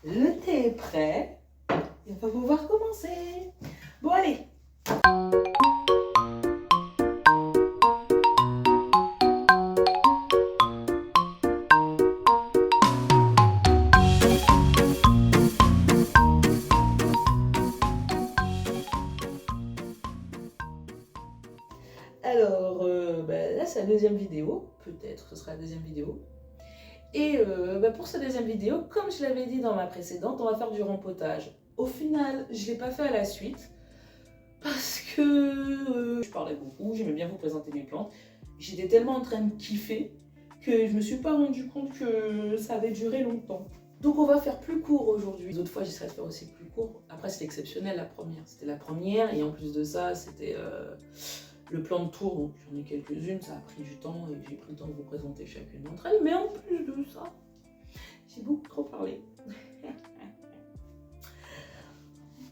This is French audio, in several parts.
Le thé est prêt. Et on va pouvoir commencer. Bon, allez. Alors, là, c'est la deuxième vidéo. Peut-être ce sera la deuxième vidéo. Et pour cette deuxième vidéo, comme je l'avais dit dans ma précédente, on va faire du rempotage. Au final, je ne l'ai pas fait à la suite parce que je parlais beaucoup, j'aimais bien vous présenter mes plantes. J'étais tellement en train de kiffer que je me suis pas rendu compte que ça avait duré longtemps. Donc on va faire plus court aujourd'hui. Les autres fois, j'essaierai de faire aussi plus court. Après, c'était exceptionnel la première. C'était la première et en plus de ça, c'était le plan de tour. Donc j'en ai quelques-unes, ça a pris du temps et j'ai pris le temps de vous présenter chacune d'entre elles. Mais en plus de ça, j'ai beaucoup trop parlé.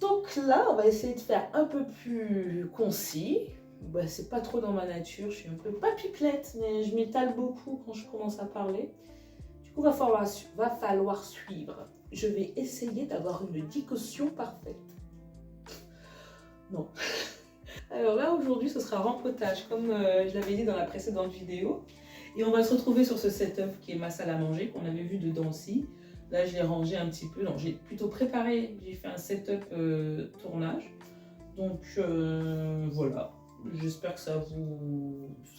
Donc là, on va essayer de faire un peu plus concis. C'est pas trop dans ma nature, je suis un peu pas pipelette, mais je m'étale beaucoup quand je commence à parler. Du coup, va falloir suivre. Je vais essayer d'avoir une diction parfaite. Non. Alors là, aujourd'hui, ce sera rempotage, comme je l'avais dit dans la précédente vidéo. Et on va se retrouver sur ce setup qui est ma salle à manger, qu'on avait vu dedans aussi. Là, je l'ai rangé un petit peu. Non, j'ai plutôt préparé, j'ai fait un setup tournage. Donc voilà, j'espère que ça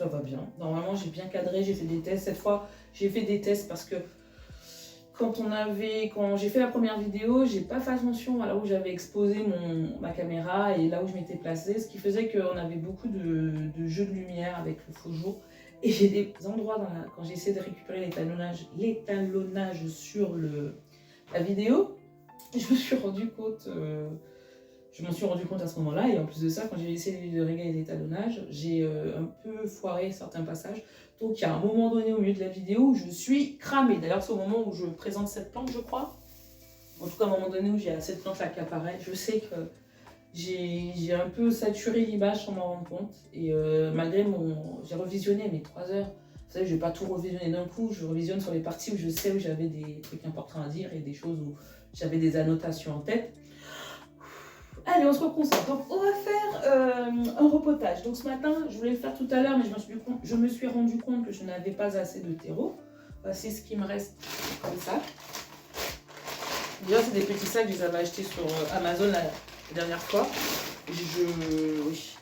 va bien. Normalement, j'ai bien cadré, j'ai fait des tests. Cette fois, j'ai fait des tests parce que quand j'ai fait la première vidéo, j'ai pas fait attention à là où j'avais exposé ma caméra et là où je m'étais placée, ce qui faisait qu'on avait beaucoup de jeux de lumière avec le faux jour. Et j'ai des endroits, quand j'ai essayé de récupérer l'étalonnage sur la vidéo, je m'en suis rendu compte à ce moment-là. Et en plus de ça, quand j'ai essayé de régler l'étalonnage, j'ai un peu foiré certains passages. Donc il y a un moment donné au milieu de la vidéo où je suis cramée. D'ailleurs, c'est au moment où je présente cette plante, je crois. En tout cas, à un moment donné où j'ai cette plante-là qui apparaît, je sais que j'ai un peu saturé l'image sans m'en rendre compte. Et malgré j'ai revisionné mes 3 heures. Vous savez, je ne vais pas tout revisionner d'un coup. Je revisionne sur les parties où je sais où j'avais des trucs importants à dire et des choses où j'avais des annotations en tête. Allez, on se reconcentre. Donc, on va faire un repotage. Donc, ce matin, je voulais le faire tout à l'heure, mais je me suis rendu compte que je n'avais pas assez de terreau. C'est ce qui me reste comme ça. Déjà, c'est des petits sacs que je les avais achetés sur Amazon la dernière fois.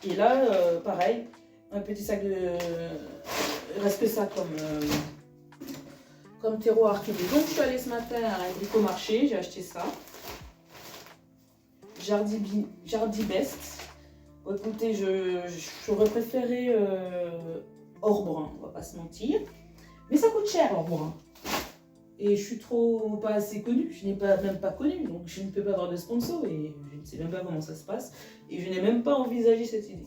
Et là, pareil, un petit sac de... Il reste que ça comme terreau arquebus. Donc, je suis allée ce matin à Bricomarché, j'ai acheté ça. Jardibest. Bon, écoutez, j'aurais préféré or brun, on va pas se mentir. Mais ça coûte cher, or brun. Et je suis pas assez connue, je n'ai même pas connu, donc je ne peux pas avoir de sponsor et je ne sais même pas comment ça se passe. Et je n'ai même pas envisagé cette idée.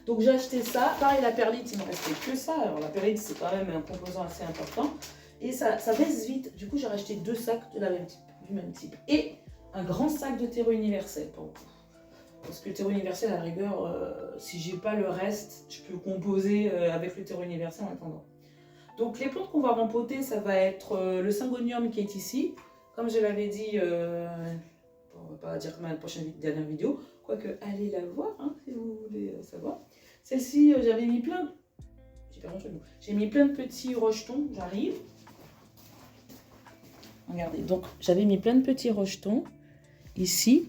Donc j'ai acheté ça. Pareil, la perlite, il ne me restait que ça. Alors la perlite, c'est quand même un composant assez important. Et ça baisse vite. Du coup, j'ai racheté 2 sacs du même type. Et un grand sac de terreau universel. Parce que le terreau universel, à la rigueur, si j'ai pas le reste, je peux composer avec le terreau universel en attendant. Donc les plantes qu'on va rempoter, ça va être le syngonium qui est ici. Comme je l'avais dit, on va pas dire que ma dernière vidéo, quoique allez la voir si vous voulez savoir. Celle-ci, j'avais mis plein. J'ai mis plein de petits rejetons, j'arrive. Regardez, donc j'avais mis plein de petits rejetons ici.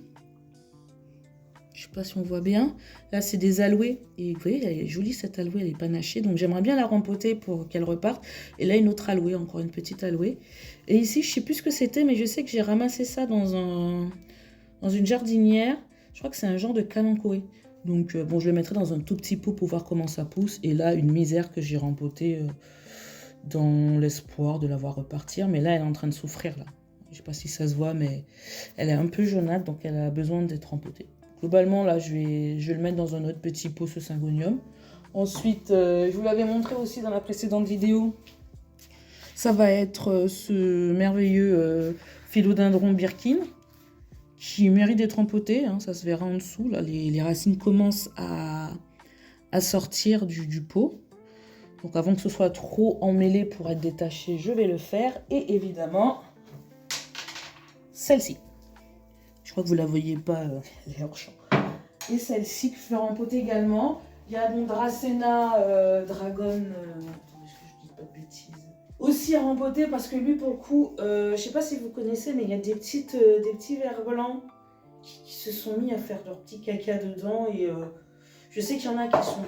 Je sais pas si on voit bien. Là, c'est des aloés. Et vous voyez, elle est jolie cette aloe, elle est panachée. Donc, j'aimerais bien la rempoter pour qu'elle reparte. Et là, une autre aloe, encore une petite aloe. Et ici, je sais plus ce que c'était, mais je sais que j'ai ramassé ça dans une jardinière. Je crois que c'est un genre de calanchoé. Donc, bon, je le mettrai dans un tout petit pot pour voir comment ça pousse. Et là, une misère que j'ai rempotée dans l'espoir de la voir repartir. Mais là, elle est en train de souffrir, là. Je sais pas si ça se voit, mais elle est un peu jaunâtre, donc elle a besoin d'être rempotée. Globalement, là, je vais le mettre dans un autre petit pot, ce syngonium. Ensuite, je vous l'avais montré aussi dans la précédente vidéo. Ça va être ce merveilleux philodendron Birkin qui mérite d'être rempoté. Ça se verra en dessous. Là, les racines commencent à sortir du pot. Donc, avant que ce soit trop emmêlé pour être détaché, je vais le faire. Et évidemment, celle-ci. Je crois que vous la voyez pas, elle est hors champ. Et celle-ci que je vais rempoter également. Il y a mon Dracena Dragon. Attendez, est-ce que je dis pas de bêtises? Aussi à rempoter parce que lui, pour le coup, je sais pas si vous connaissez, mais il y a des petits vers blancs qui se sont mis à faire leur petit caca dedans. Et je sais qu'il y en a qui sont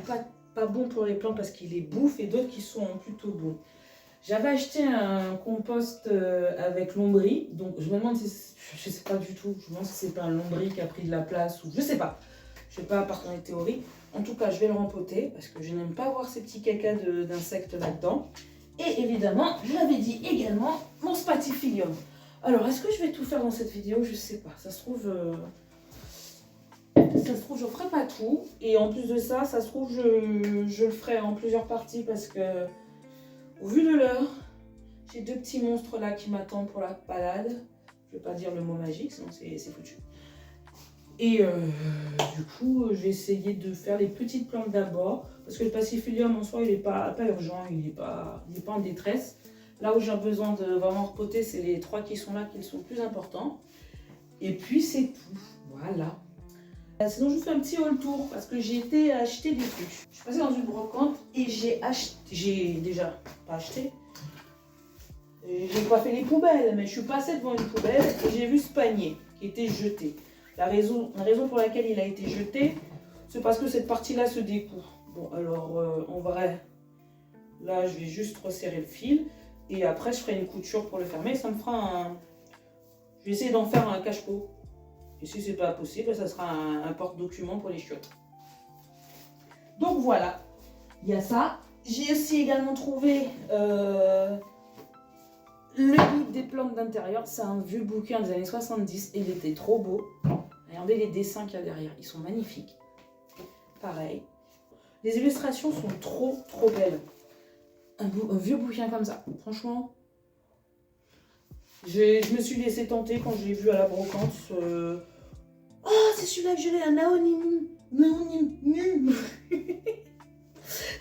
pas bons pour les plantes parce qu'ils les bouffent et d'autres qui sont plutôt bons. J'avais acheté un compost avec lombri, donc je me demande si, je sais pas du tout, je me demande si c'est pas un lombri qui a pris de la place ou je sais pas partant des théories. En tout cas, je vais le rempoter parce que je n'aime pas voir ces petits cacas d'insectes là-dedans. Et évidemment, je l'avais dit également, mon spathiphyllum. Alors, est-ce que je vais tout faire dans cette vidéo? Je sais pas, ça se trouve, je ferai pas tout. Et en plus de ça, ça se trouve, je le ferai en plusieurs parties parce que, au vu de l'heure, j'ai deux petits monstres là qui m'attendent pour la balade. Je vais pas dire le mot magique, sinon c'est foutu. Et du coup, j'ai essayé de faire les petites plantes d'abord. Parce que le spathiphyllum en soi, il n'est pas urgent, il n'est pas en détresse. Là où j'ai besoin de vraiment repoter, c'est les 3 qui sont là qui sont plus importants. Et puis c'est tout. Voilà. Sinon, je vous fais un petit haul tour parce que j'ai été acheter des trucs. Je suis passée dans une brocante et j'ai déjà pas acheté. J'ai pas fait les poubelles, mais je suis passée devant une poubelle et j'ai vu ce panier qui était jeté. La raison pour laquelle il a été jeté, c'est parce que cette partie-là se découpe. Bon, alors, en vrai, là, je vais juste resserrer le fil. Et après, je ferai une couture pour le fermer. Ça me fera un... Je vais essayer d'en faire un cache-pot. Et si c'est pas possible, ça sera un porte-document pour les chiottes. Donc, voilà. Il y a ça. J'ai aussi également trouvé le guide des plantes d'intérieur. C'est un vieux bouquin des années 70 et il était trop beau. Regardez les dessins qu'il y a derrière. Ils sont magnifiques. Pareil. Les illustrations sont trop belles. Un vieux bouquin comme ça. Franchement, je me suis laissé tenter quand je l'ai vu à la brocante. Oh, c'est celui-là que j'ai, un Naonim.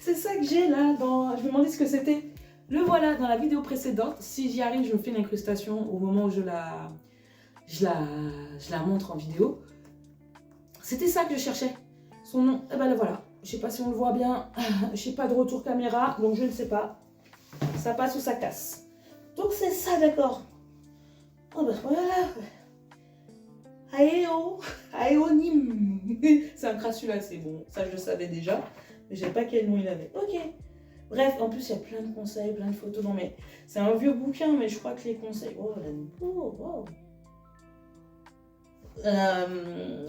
C'est ça que j'ai là. Je me demandais ce que c'était. Le voilà dans la vidéo précédente. Si j'y arrive, je me fais une incrustation au moment où je la montre en vidéo. C'était ça que je cherchais. Son nom, et ben le voilà. Je sais pas si on le voit bien. Je sais pas de retour caméra, donc je ne sais pas. Ça passe ou ça casse. Donc c'est ça, d'accord. Oh ben voilà. Aéonim. C'est un crassula, c'est bon. Ça, je le savais déjà. Mais je ne savais pas quel nom il avait. Ok. Bref, en plus, il y a plein de conseils, plein de photos. Non, mais c'est un vieux bouquin, mais je crois que les conseils... Oh, là... Oh, wow.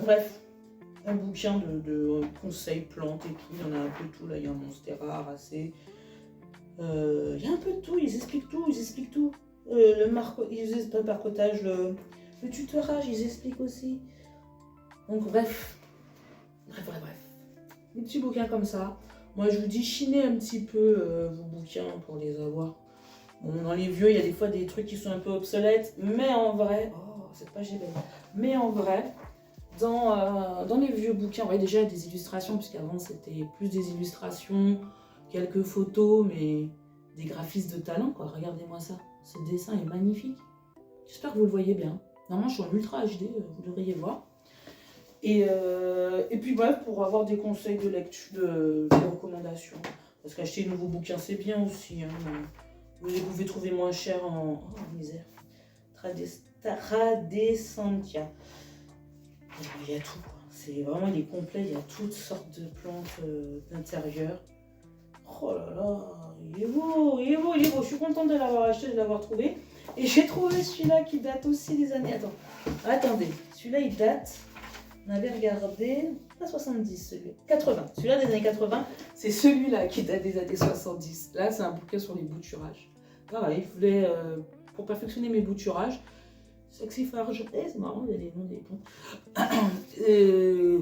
Bref. Un bouquin de conseils, plantes, épis, il y en a un peu tout. Là, il y a un monstera, racé. Il y a un peu de tout, ils expliquent tout, le marcotage, le tutorage, ils expliquent aussi. Donc bref. Des petits bouquins comme ça. Moi je vous dis, chinez un petit peu vos bouquins pour les avoir. Bon, dans les vieux, il y a des fois des trucs qui sont un peu obsolètes, mais en vrai, oh, cette page est belle. Mais en vrai, dans les vieux bouquins, on voyait déjà des illustrations, puisqu'avant c'était plus des illustrations, quelques photos, mais des graphistes de talent, quoi. Regardez-moi ça. Ce dessin est magnifique. J'espère que vous le voyez bien. Normalement, je suis en ultra HD, vous devriez voir. Et puis bref, pour avoir des conseils de lecture, des recommandations. Parce qu'acheter de nouveaux bouquins, c'est bien aussi. Hein. Vous les pouvez trouver moins cher en... Oh, misère. Tradescentia. Il y a tout. C'est vraiment, il est complet. Il y a toutes sortes de plantes d'intérieur. Oh là là, il est beau. Je suis contente de l'avoir acheté, de l'avoir trouvé. Et j'ai trouvé celui-là qui date aussi des années... Attendez. Celui-là, il date... On avait regardé... Pas 70, celui-là. 80. Celui-là des années 80, c'est celui-là qui date des années 70. Là, c'est un bouquin sur les bouturages. Pareil, je voulais... pour perfectionner mes bouturages... Sexy Farge. C'est marrant, il y a les noms des plantes.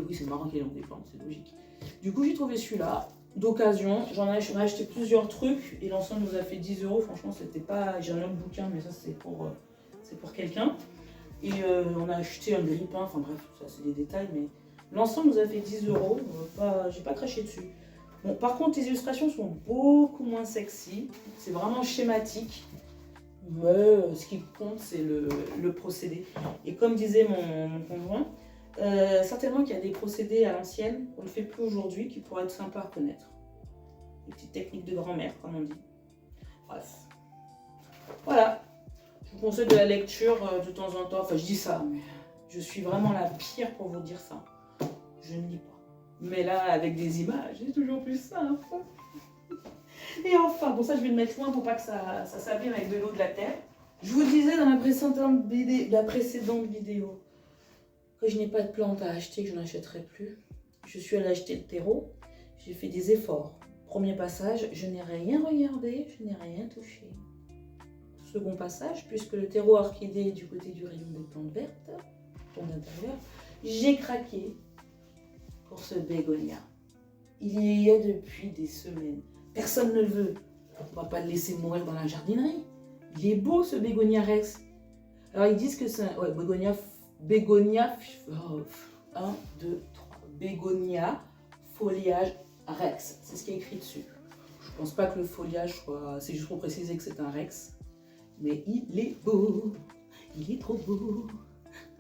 Oui, c'est marrant qu'il y ait les noms des plantes, c'est logique. Du coup, j'ai trouvé celui-là. D'occasion, j'en ai acheté plusieurs trucs et l'ensemble nous a fait 10 €. Franchement, c'était pas. J'ai un autre bouquin, mais ça c'est pour quelqu'un. Et on a acheté un grille-pain, enfin bref, ça c'est des détails, mais l'ensemble nous a fait 10 €. J'ai pas craché dessus. Bon, par contre, les illustrations sont beaucoup moins sexy. C'est vraiment schématique. Mais ce qui compte, c'est le procédé. Et comme disait mon conjoint, certainement qu'il y a des procédés à l'ancienne qu'on ne fait plus aujourd'hui qui pourraient être sympas à connaître. Des petites techniques de grand-mère, comme on dit. Bref. Voilà. Je vous conseille de la lecture de temps en temps. Enfin, je dis ça, mais je suis vraiment la pire pour vous dire ça. Je ne lis pas. Mais là, avec des images, c'est toujours plus simple. Et enfin, pour ça, je vais le mettre loin pour pas que ça s'abîme avec de l'eau de la terre. Je vous disais dans la précédente vidéo que je n'ai pas de plantes à acheter, que je n'achèterai plus. Je suis allée acheter le terreau. J'ai fait des efforts. Premier passage, je n'ai rien regardé, je n'ai rien touché. Second passage, puisque le terreau orchidée est du côté du rayon des plantes vertes, plantes d'intérieur, j'ai craqué pour ce bégonia. Il y a depuis des semaines. Personne ne le veut. On va pas le laisser mourir dans la jardinerie. Il est beau ce bégonia rex. Alors ils disent que c'est un bégonia 1, 2, 3. Bégonia foliage rex. C'est ce qui est écrit dessus. Je pense pas que le foliage soit. C'est juste pour préciser que c'est un rex. Mais il est beau. Il est trop beau.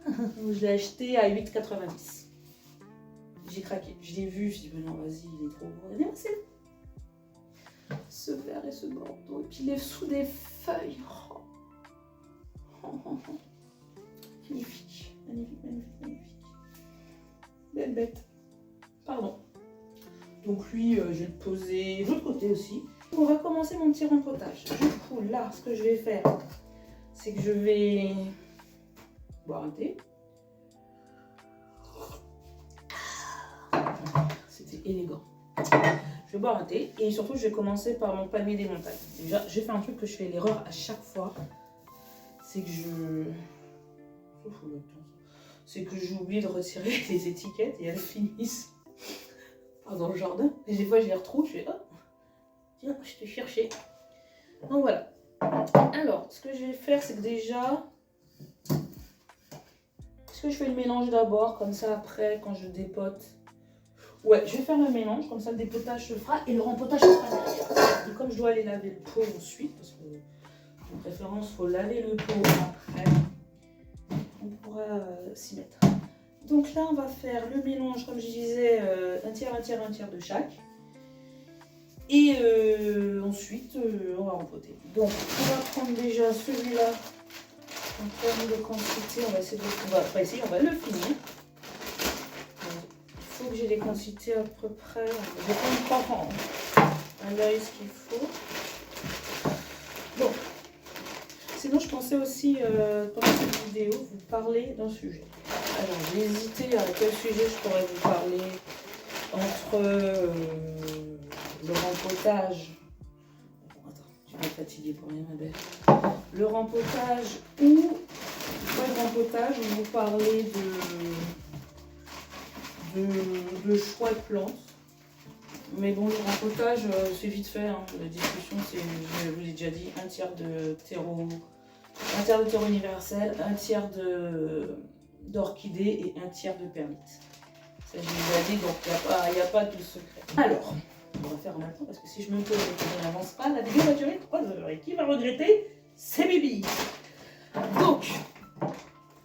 Je l'ai acheté à 8,90. J'ai craqué. Je l'ai vu. Je dis, mais non, vas-y, il est trop beau. Et c'est ce vert et ce bordeaux. Et puis il est sous des feuilles. Oh. Oh, oh, oh. Magnifique. Magnifique, magnifique, magnifique. Belle bête. Pardon. Donc lui, je vais le poser de l'autre côté aussi. On va commencer mon petit rempotage. Du coup, là, ce que je vais faire, c'est que je vais boire un thé. C'était élégant. Je vais boire un thé et surtout, je vais commencer par mon palmier des montagnes. Déjà, j'ai fait un truc que je fais l'erreur à chaque fois. C'est que j'oublie de retirer les étiquettes et elles finissent dans le jardin. Et des fois, je les retrouve, je fais oh, tiens, je t'ai cherché. Donc voilà. Alors, ce que je vais faire, c'est que déjà, est-ce que je fais le mélange d'abord, comme ça après, quand je dépote. Ouais, je vais faire le mélange, comme ça le dépotage se fera et le rempotage se fera derrière. Et comme je dois aller laver le pot ensuite, parce que de préférence, il faut laver le pot après, on pourra s'y mettre. Donc là, on va faire le mélange, comme je disais, un tiers de chaque. Et ensuite, on va rempoter. Donc, on va prendre déjà celui-là. En termes de quantité, on va essayer on va le finir. Il faut que j'ai les quantités à peu près. Je vais prendre à l'œil ce qu'il faut. Bon. Sinon, je pensais aussi, pendant cette vidéo, vous parler d'un sujet. Alors, j'ai hésité à quel sujet je pourrais vous parler entre le rempotage. Attends, tu vas me fatiguer pour rien, ma belle. Le rempotage ou pas le rempotage, on va vous parler de choix de plantes. Mais bon, le rempotage, c'est vite fait. Hein. La discussion, c'est, je vous l'ai déjà dit, un tiers de terreau universel, un tiers d'orchidée et un tiers de perlite. Ça, je vous l'ai dit, donc il n'y a pas de secret. Alors, on va faire en même temps parce que si je me pose et que je n'avance pas, la vidéo va durer 3 heures. Et qui va regretter? C'est Bibi. Donc,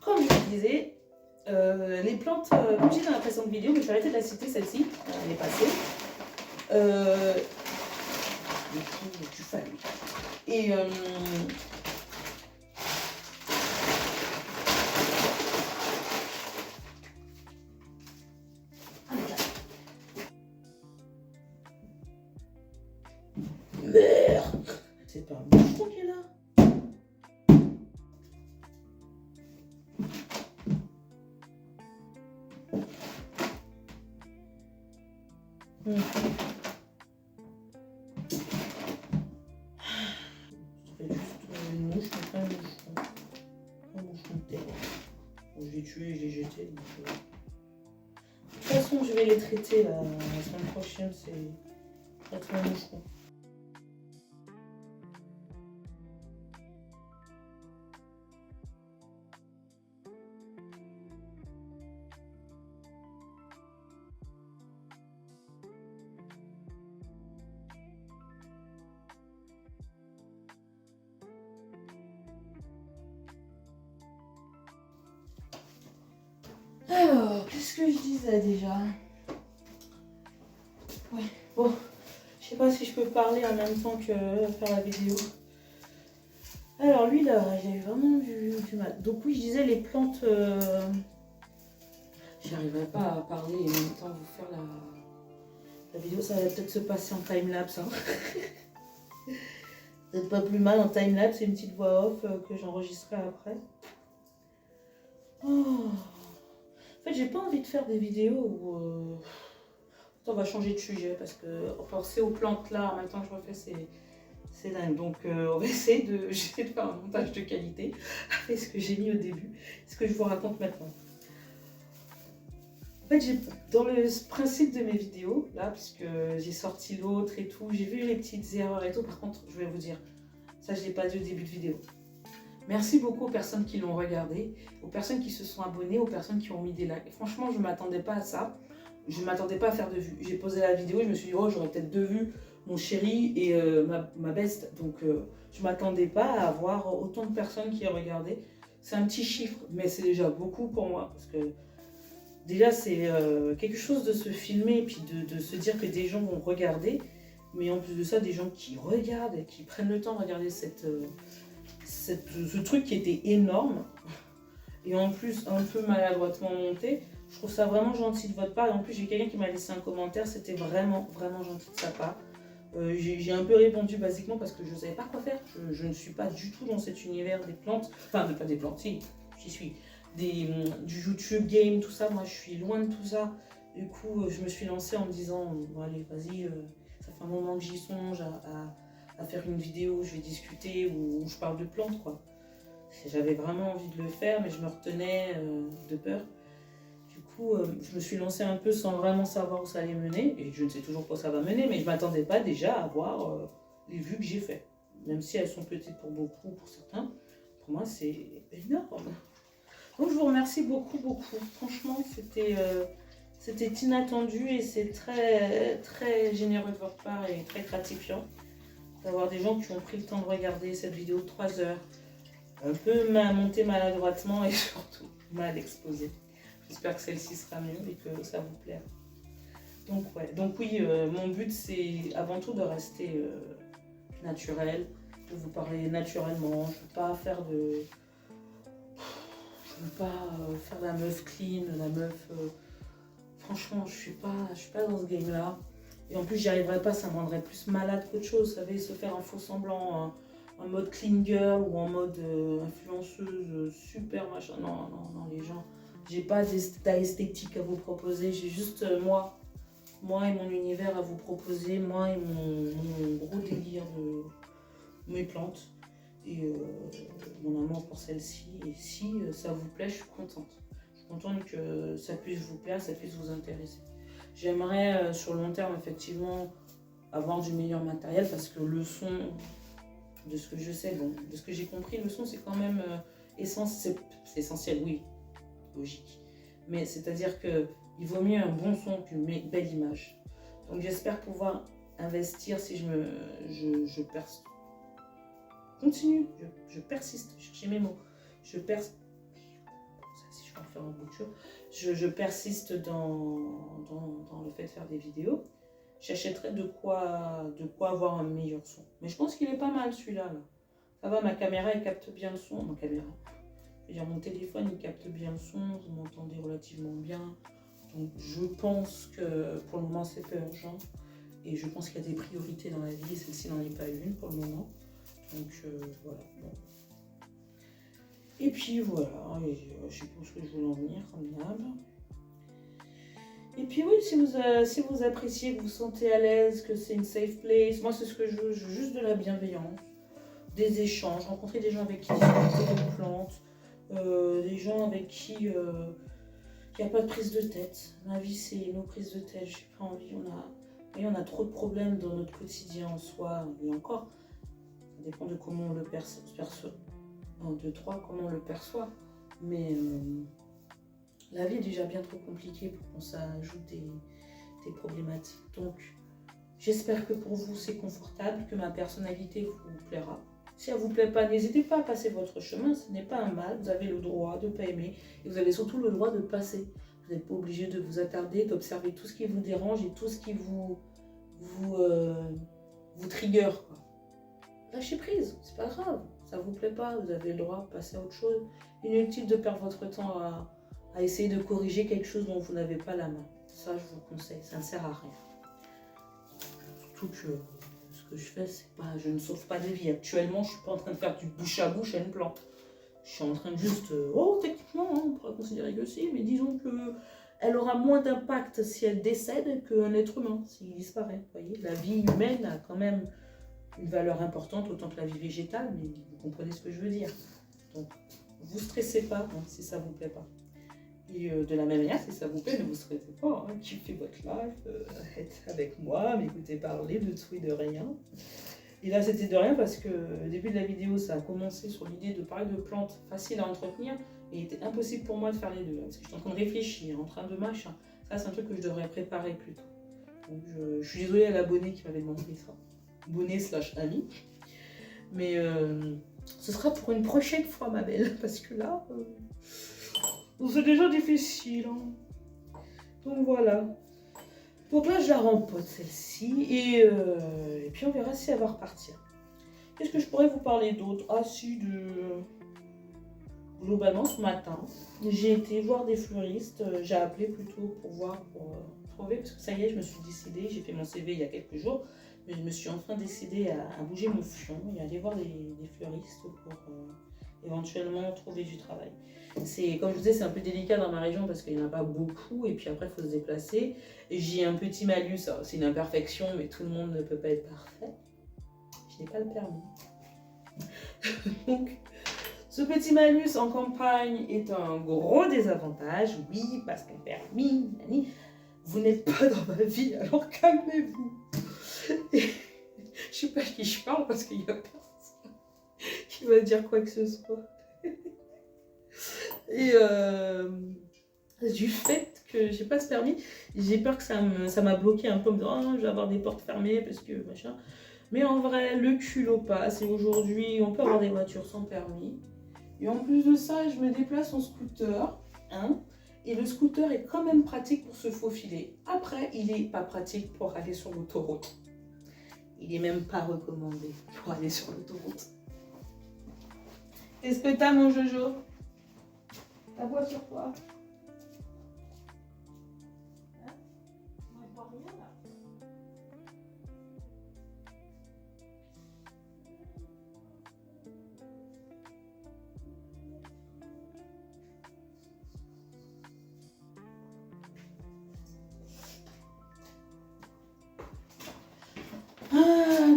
comme je vous disais, les plantes, comme j'ai dit dans la précédente vidéo, mais je vais arrêter de la citer, celle-ci, elle est passée. Tu fais lui. Et merde, c'est pas un bouchon qui est là. Une mouche, mais pas un moucheron. Un moucheron de terre. Bon, je l'ai tué et je l'ai jeté. Donc, de toute façon, je vais les traiter la semaine prochaine. C'est traitement moucheron. Alors, qu'est-ce que je disais déjà? Ouais, bon, je sais pas si je peux parler en même temps que faire la vidéo. Alors lui là, j'ai vraiment du mal. Donc oui, je disais les plantes, j'arriverai pas à parler et en même temps vous faire la vidéo. Ça va peut-être se passer en time-lapse. Hein. Peut-être pas plus mal en time-lapse, c'est une petite voix off que j'enregistrerai après. Oh. En fait, j'ai pas envie de faire des vidéos où... On va changer de sujet parce que penser aux plantes là en même temps que je refais c'est dingue. Donc on va essayer de, j'essaie de faire un montage de qualité avec ce que j'ai mis au début, ce que je vous raconte maintenant. En fait, dans le principe de mes vidéos, là, puisque j'ai sorti l'autre et tout, j'ai vu les petites erreurs et tout. Par contre, je vais vous dire, ça je l'ai pas dit au début de vidéo. Merci beaucoup aux personnes qui l'ont regardé, aux personnes qui se sont abonnées, aux personnes qui ont mis des likes. Et franchement, je ne m'attendais pas à ça. Je ne m'attendais pas à faire de vues. J'ai posé la vidéo et je me suis dit, oh, j'aurais peut-être 2 vues, mon chéri et ma best. Donc, je ne m'attendais pas à avoir autant de personnes qui ont regardé. C'est un petit chiffre, mais c'est déjà beaucoup pour moi. Parce que déjà, c'est quelque chose de se filmer et puis de se dire que des gens vont regarder. Mais en plus de ça, des gens qui regardent et qui prennent le temps de regarder ce truc qui était énorme. Et en plus, un peu maladroitement monté. Je trouve ça vraiment gentil de votre part. Et en plus, j'ai quelqu'un qui m'a laissé un commentaire. C'était vraiment, vraiment gentil de sa part. J'ai un peu répondu basiquement parce que je ne savais pas quoi faire. Je ne suis pas du tout dans cet univers des plantes. Enfin, pas des plantes, si, j'y suis. Du YouTube game, tout ça. Moi, je suis loin de tout ça. Du coup, je me suis lancée en me disant, bon, allez, vas-y, ça fait un moment que j'y songe à faire une vidéo où je vais discuter, où je parle de plantes, quoi. J'avais vraiment envie de le faire, mais je me retenais de peur. Du coup, je me suis lancée un peu sans vraiment savoir où ça allait mener. Et je ne sais toujours pas où ça va mener, mais je ne m'attendais pas déjà à voir les vues que j'ai faites. Même si elles sont petites pour beaucoup, pour certains, pour moi, c'est énorme. Donc, je vous remercie beaucoup, beaucoup. Franchement, c'était inattendu et c'est très, très généreux de votre part et très gratifiant d'avoir des gens qui ont pris le temps de regarder cette vidéo de 3 heures. Un peu montée maladroitement et surtout mal exposée. J'espère que celle-ci sera mieux et que ça vous plaira. Donc, ouais. Donc oui, mon but c'est avant tout de rester naturel, de vous parler naturellement. Je ne veux pas faire la meuf clean, la meuf... Franchement, je suis pas dans ce game-là. Et en plus, j'y arriverais pas, ça me rendrait plus malade qu'autre chose. Vous savez, se faire un faux semblant, en mode clean girl ou en mode influenceuse, super machin. Non, non, non, les gens, j'ai pas d'état esthétique à vous proposer. J'ai juste moi et mon univers à vous proposer, moi et mon gros délire de mes plantes. Et mon amour pour celle-ci. Et si ça vous plaît, je suis contente. Je suis contente que ça puisse vous plaire, ça puisse vous intéresser. J'aimerais sur le long terme, effectivement, avoir du meilleur matériel parce que le son, de ce que je sais, bon, de ce que j'ai compris, le son c'est quand même essentiel. C'est essentiel, oui, logique. Mais c'est-à-dire qu'il vaut mieux un bon son qu'une belle image. Donc j'espère pouvoir investir si je persiste, chercher mes mots. Je persiste dans le fait de faire des vidéos. J'achèterai de quoi avoir un meilleur son. Mais je pense qu'il est pas mal celui-là. Là. Ça va, ma caméra elle capte bien le son. Ma caméra. Je veux dire, mon téléphone il capte bien le son. Vous m'entendez relativement bien. Donc je pense que pour le moment c'est pas urgent. Et je pense qu'il y a des priorités dans la vie. Et celle-ci n'en est pas une pour le moment. Donc voilà. Bon. Et puis voilà, et, je sais pas ce que je voulais en venir, comme d'hab. Et puis oui, si vous appréciez, que vous sentez à l'aise, que c'est une safe place, moi c'est ce que je veux juste de la bienveillance, des échanges, rencontrer des gens avec qui discuter de plantes, des gens avec qui il n'y a pas de prise de tête. Ma vie c'est nos prises de tête, j'ai pas envie, on a trop de problèmes dans notre quotidien en soi, et encore, ça dépend de comment on le perçoit. 1, 2, 3, comment on le perçoit. Mais la vie est déjà bien trop compliquée pour qu'on s'ajoute des problématiques. Donc, j'espère que pour vous, c'est confortable, que ma personnalité vous plaira. Si elle ne vous plaît pas, n'hésitez pas à passer votre chemin. Ce n'est pas un mal. Vous avez le droit de ne pas aimer. Et vous avez surtout le droit de passer. Vous n'êtes pas obligé de vous attarder, d'observer tout ce qui vous dérange et tout ce qui vous trigger, quoi. Lâchez prise, c'est pas grave. Ça vous plaît pas, vous avez le droit de passer à autre chose. Inutile de perdre votre temps à essayer de corriger quelque chose dont vous n'avez pas la main. Ça, je vous conseille, ça ne sert à rien. Surtout que ce que je fais, c'est pas, je ne sauve pas de vie. Actuellement, je suis pas en train de faire du bouche à bouche à une plante. Je suis en train de juste, techniquement, hein, on pourrait considérer que si, mais disons que elle aura moins d'impact si elle décède qu'un être humain, s'il disparaît. Vous voyez, la vie humaine a quand même une valeur importante autant que la vie végétale, mais vous comprenez ce que je veux dire. Donc, vous stressez pas hein, si ça vous plaît pas. Et de la même manière, si ça vous plaît, ne vous stressez pas. Hein, kiffez votre live, êtes avec moi, m'écoutez parler de tout et de rien. Et là, c'était de rien parce que au début de la vidéo, ça a commencé sur l'idée de parler de plantes faciles à entretenir. Et il était impossible pour moi de faire les deux. Parce que j'étais en train de réfléchir, en train de machin. Ça, c'est un truc que je devrais préparer plus tôt. Donc, je suis désolée à l'abonné qui m'avait demandé ça. Abonné/ami. Mais ce sera pour une prochaine fois, ma belle. Parce que là, c'est déjà difficile. Hein. Donc voilà. Donc là, je la rempote celle-ci. Et puis on verra si elle va repartir. Qu'est-ce que je pourrais vous parler d'autre? Ah si, globalement, ce matin, j'ai été voir des fleuristes. J'ai appelé plutôt pour voir, pour trouver. Parce que ça y est, je me suis décidée. J'ai fait mon CV il y a quelques jours. Mais je me suis enfin décidée à bouger mon fion et à aller voir des fleuristes pour éventuellement trouver du travail. C'est, comme je vous disais, c'est un peu délicat dans ma région parce qu'il n'y en a pas beaucoup et puis après il faut se déplacer. J'ai un petit malus, c'est une imperfection, mais tout le monde ne peut pas être parfait. Je n'ai pas le permis. Donc, ce petit malus en campagne est un gros désavantage. Oui, parce qu'un permis, vous n'êtes pas dans ma vie, alors calmez-vous. Et je sais pas à qui je parle parce qu'il y a personne qui va dire quoi que ce soit. Et du fait que j'ai pas ce permis, j'ai peur que ça m'a bloqué un peu en me disant je vais avoir des portes fermées parce que machin. Mais en vrai, le culot passe et aujourd'hui on peut avoir des voitures sans permis. Et en plus de ça, je me déplace en scooter. Hein, et le scooter est quand même pratique pour se faufiler. Après, il n'est pas pratique pour aller sur l'autoroute. Il n'est même pas recommandé pour aller sur l'autoroute. Qu'est-ce que t'as, mon Jojo? T'as quoi sur toi? Hein? On ne voit rien là.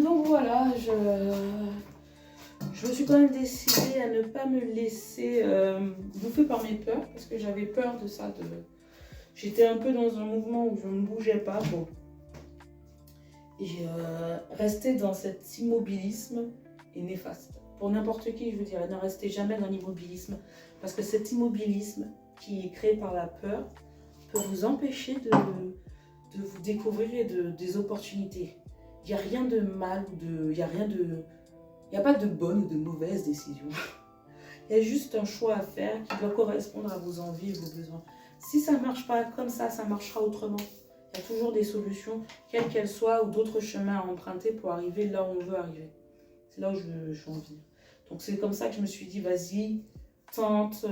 Donc voilà, je me suis quand même décidée à ne pas me laisser bouffer par mes peurs, parce que j'avais peur de ça. J'étais un peu dans un mouvement où je ne bougeais pas. Bon. Et rester dans cet immobilisme est néfaste. Pour n'importe qui, je veux dire, ne restez jamais dans l'immobilisme, parce que cet immobilisme qui est créé par la peur peut vous empêcher de vous découvrir des opportunités. Il n'y a rien de mal, il n'y a pas de bonne ou de mauvaise décision. Il y a juste un choix à faire qui doit correspondre à vos envies et vos besoins. Si ça ne marche pas comme ça marchera autrement. Il y a toujours des solutions, quelles qu'elles soient, ou d'autres chemins à emprunter pour arriver là où on veut arriver. C'est là où je veux en venir. Donc c'est comme ça que je me suis dit, vas-y, tente.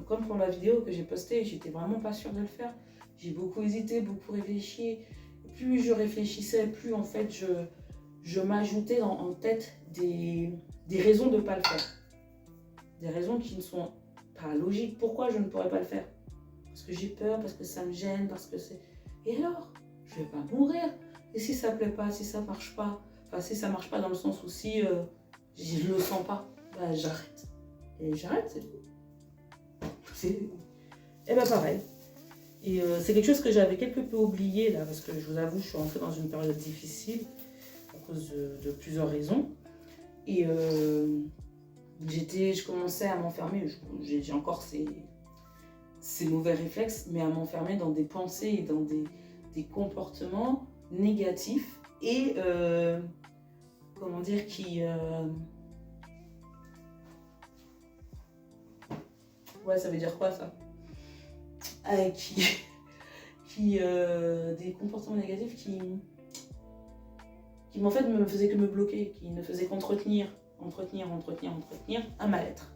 Comme pour la vidéo que j'ai postée, j'étais vraiment pas sûre de le faire. J'ai beaucoup hésité, beaucoup réfléchi. Plus je réfléchissais, plus en fait je m'ajoutais en tête des raisons de ne pas le faire. Des raisons qui ne sont pas logiques. Pourquoi je ne pourrais pas le faire? Parce que j'ai peur, parce que ça me gêne, parce que c'est... Et alors? Je vais pas mourir. Et si ça ne plaît pas, si ça ne marche pas? Enfin, si ça ne marche pas dans le sens où si je ne le sens pas, bah, j'arrête. Et j'arrête, c'est tout. Et ben pareil. Et c'est quelque chose que j'avais quelque peu oublié là, parce que je vous avoue, je suis rentrée dans une période difficile à cause de plusieurs raisons. Et je commençais à m'enfermer, j'ai encore ces mauvais réflexes, mais à m'enfermer dans des pensées et dans des comportements négatifs et comment dire, qui... Ouais, ça veut dire quoi ça? des comportements négatifs qui en fait me faisaient que me bloquer, qui ne faisaient qu'entretenir un mal-être.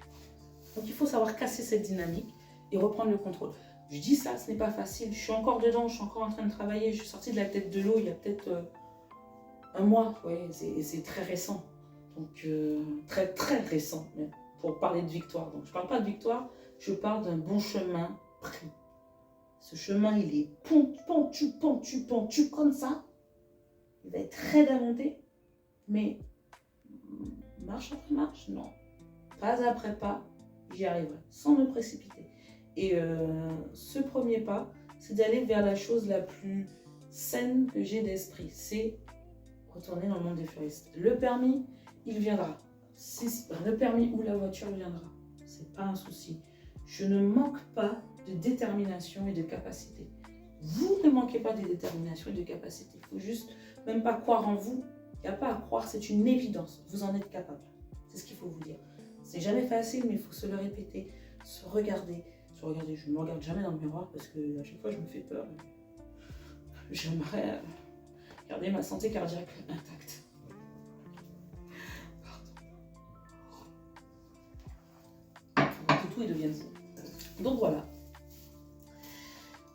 Donc il faut savoir casser cette dynamique et reprendre le contrôle. Je dis ça, ce n'est pas facile, je suis encore dedans, je suis encore en train de travailler, je suis sortie de la tête de l'eau il y a peut-être un mois, ouais, c'est très récent. Donc très très récent même, pour parler de victoire. Donc je ne parle pas de victoire, je parle d'un bon chemin pris. Ce chemin, il est pentu comme ça. Il va être raide à monter, mais marche après marche, non. Pas après pas, j'y arriverai, sans me précipiter. Et ce premier pas, c'est d'aller vers la chose la plus saine que j'ai d'esprit. C'est retourner dans le monde des fleuristes. Le permis, il viendra. Le permis ou la voiture viendra. C'est pas un souci. Je ne manque pas de détermination et de capacité. Vous ne manquez pas de détermination et de capacité. Il faut juste même pas croire en vous. Il n'y a pas à croire, c'est une évidence. Vous en êtes capable. C'est ce qu'il faut vous dire. C'est jamais facile, mais il faut se le répéter, se regarder. Je ne me regarde jamais dans le miroir parce que à chaque fois je me fais peur. J'aimerais garder ma santé cardiaque intacte. Pardon. Que tout devienne fou. Donc voilà.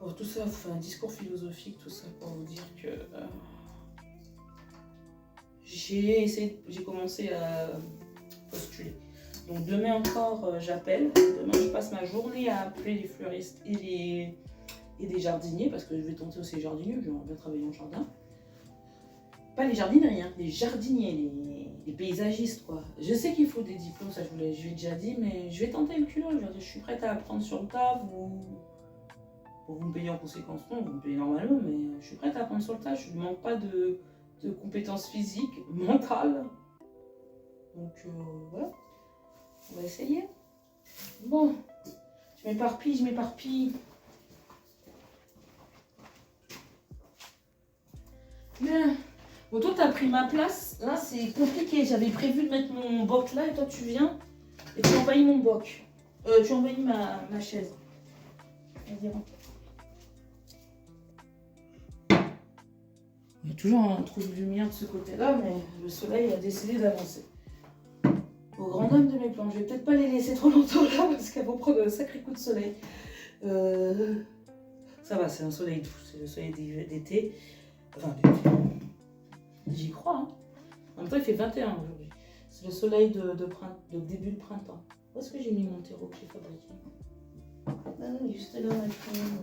Bon, tout ça, vous fait un discours philosophique, tout ça pour vous dire que j'ai commencé à postuler. Donc demain encore, j'appelle. Demain, je passe ma journée à appeler les fleuristes et des jardiniers, parce que je vais tenter aussi les jardiniers, je vais bien travailler en jardin. Pas les jardineries, hein, les jardiniers, les paysagistes, quoi. Je sais qu'il faut des diplômes, ça je l'ai déjà dit, mais je vais tenter le culot. Je suis prête à apprendre sur le tas, vous me payez en conséquence, non, vous me payez normalement, mais je suis prête à apprendre sur le tas. Je ne manque pas de compétences physiques, mentales. Donc voilà, on va essayer. Bon, je m'éparpille. Bien. Bon, toi, t'as pris ma place. Là, c'est compliqué. J'avais prévu de mettre mon boc là et toi, tu viens et tu envahis mon boc. Tu envahis ma chaise. Vas-y, rentre. Il y a toujours un trou de lumière de ce côté-là, mais le soleil a décidé d'avancer. Aux grandes dames de mes plantes, je vais peut-être pas les laisser trop longtemps là parce qu'elles vont prendre un sacré coup de soleil. Ça va, c'est un soleil doux, c'est le soleil d'été. Enfin, j'y crois, hein. En même temps, il fait 21 aujourd'hui. C'est le soleil de début de printemps. Où est-ce que j'ai mis mon terreau que j'ai fabriqué? Juste là,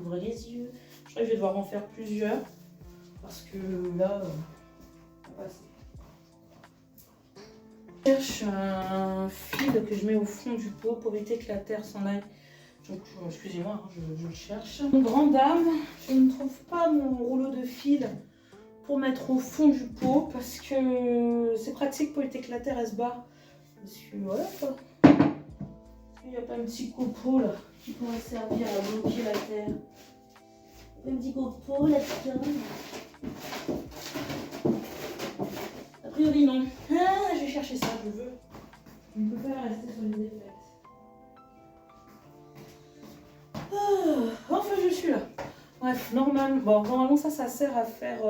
ouvre les yeux. Je crois que je vais devoir en faire plusieurs. Parce que là, pas assez. Je cherche un fil que je mets au fond du pot pour éviter que la terre s'en aille. Donc, excusez-moi, hein, je le cherche. Grande dame, je ne trouve pas mon rouleau de fil pour mettre au fond du pot parce que c'est pratique pour éviter que la terre elle se barre. Parce que voilà quoi. Est-ce qu'il n'y a pas un petit copeau là qui pourrait servir à bloquer la terre? Un petit copeau là-dedans. A priori non. Ah, je vais chercher ça, je veux. Je ne peux pas rester sur les défaites. Enfin, je suis là. Bref, normalement ça sert à faire...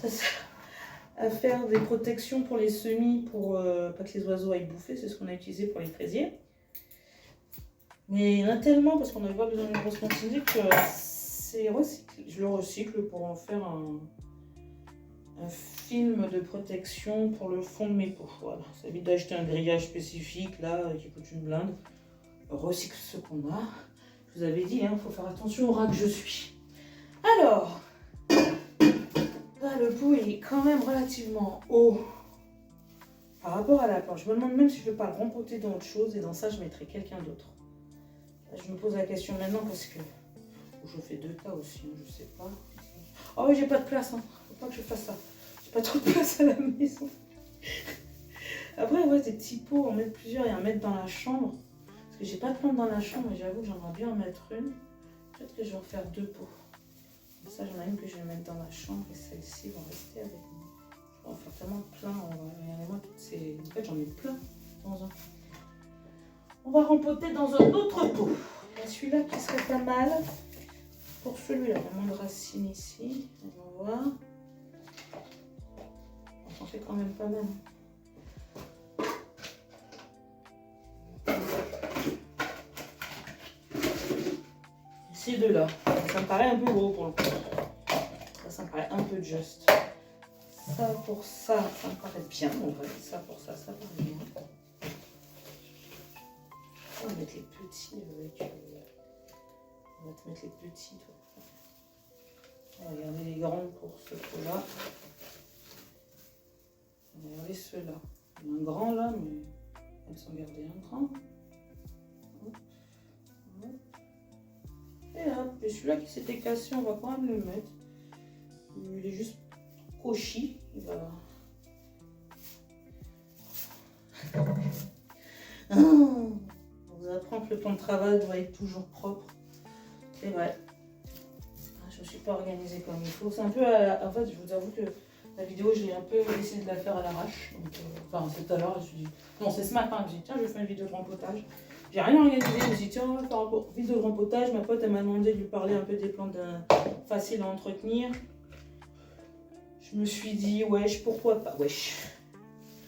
ça sert à faire des protections pour les semis, pour pas que les oiseaux aillent bouffer. C'est ce qu'on a utilisé pour les fraisiers. Mais il y en a tellement, parce qu'on n'avait pas besoin d'une grosse quantité, que c'est recyclé. Je le recycle pour en faire un film de protection pour le fond de mes pots. Voilà, ça évite d'acheter un grillage spécifique là qui coûte une blinde. Recycle ce qu'on a. Je vous avais dit, il faut faire attention au rat que je suis. Alors, là, le pot est quand même relativement haut par rapport à la planche. Je me demande même si je ne vais pas le rempoter dans autre chose et dans ça, je mettrai quelqu'un d'autre. Je me pose la question maintenant parce que je fais 2 tas aussi, hein, je sais pas. Oh oui, j'ai pas de place, faut pas que je fasse ça. J'ai pas trop de place à la maison. Après, ouais, des petits pots, en mettre plusieurs et en mettre dans la chambre. Parce que j'ai pas de plante dans la chambre et j'avoue que j'aimerais bien en mettre une. Peut-être que je vais en faire 2 pots. Comme ça, j'en ai une que je vais mettre dans la chambre et celle-ci va rester avec moi. Je vais en faire tellement plein. Regardez-moi toutes ces. En fait, j'en ai plein dans un. On va rempoter dans un autre pot. celui-là qui serait pas mal. Pour celui-là, on a moins de racines ici. On va voir. On s'en fait quand même pas mal. Ces deux-là, ça me paraît un peu gros pour le coup. Ça me paraît un peu juste. Ça pour ça, ça me paraît bien. On va mettre ça pour ça, ça paraît bien. On va mettre les petits avec. On va te mettre les petits, toi. On va garder les grands pour ce coup-là. On va garder ceux-là. Il y a un grand là, mais elles sont gardées un grand. Et hop, et celui-là qui s'était cassé, on va quand même le mettre. Il est juste cochi. Il va. On vous apprend que le temps de travail doit être toujours propre. C'est vrai. Je ne suis pas organisée comme il faut. C'est un peu. En fait, je vous avoue que la vidéo, j'ai un peu essayé de la faire à l'arrache. Enfin, c'est tout à l'heure. Je me suis dit. Non, c'est ce matin que j'ai dit tiens, je vais faire une vidéo de rempotage. J'ai rien organisé. Je me suis dit tiens, on va faire une vidéo de rempotage. Ma pote, elle m'a demandé de lui parler un peu des plantes faciles à entretenir. Je me suis dit wesh, pourquoi pas. Wesh.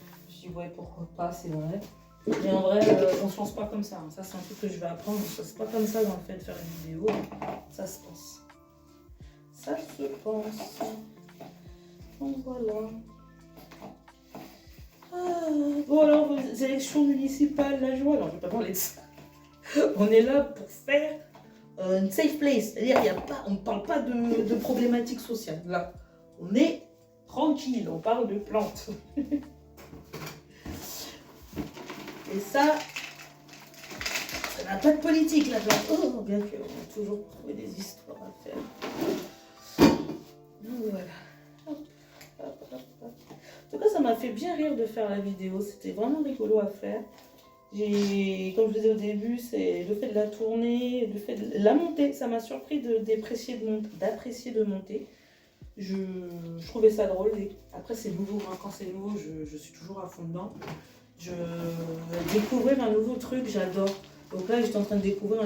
Je me suis dit ouais, pourquoi pas, c'est vrai. Mais en vrai, on se lance pas comme ça. Ça, c'est un truc que je vais apprendre. Ça, c'est pas comme ça dans le fait de faire une vidéo. Ça se pense. Ça se pense. Donc voilà. Bon alors, vos élections municipales, la joie. Alors, je vais pas parler de ça. On est là pour faire une safe place. C'est-à-dire, on ne parle pas de problématiques sociales. Là, on est tranquille. On parle de plantes. Et ça n'a pas de politique là. Oh, bien qu'on a toujours trouvé des histoires à faire. Donc voilà. Hop, hop, hop, hop. En tout cas, ça m'a fait bien rire de faire la vidéo. C'était vraiment rigolo à faire. Comme je disais au début, c'est le fait de la tourner, le fait de la monter. Ça m'a surpris d'apprécier de monter. Je trouvais ça drôle. Et après, c'est nouveau. Hein. Quand c'est nouveau, je suis toujours à fond dedans. Découvrir un nouveau truc, j'adore. Donc là, j'étais en train de découvrir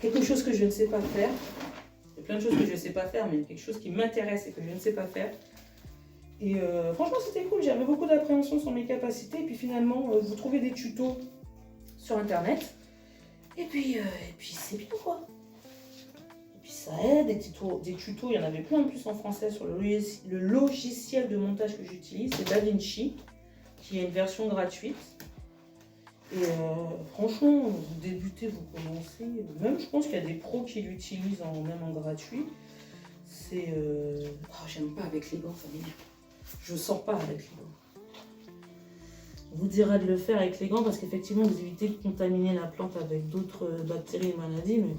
quelque chose que je ne sais pas faire. Il y a plein de choses que je ne sais pas faire, mais quelque chose qui m'intéresse et que je ne sais pas faire. Et franchement, c'était cool. J'avais beaucoup d'appréhension sur mes capacités. Et puis finalement, vous trouvez des tutos sur Internet. Et puis c'est bien quoi. Et puis ça aide. Des tutos, il y en avait plein en plus en français sur le logiciel de montage que j'utilise. C'est DaVinci, qui est une version gratuite. Et franchement, vous débutez, vous commencez. Même je pense qu'il y a des pros qui l'utilisent même en gratuit. C'est. Oh, j'aime pas avec les gants, ça m'énerve. Je sors pas avec les gants. On vous dira de le faire avec les gants parce qu'effectivement, vous évitez de contaminer la plante avec d'autres bactéries et maladies. Mais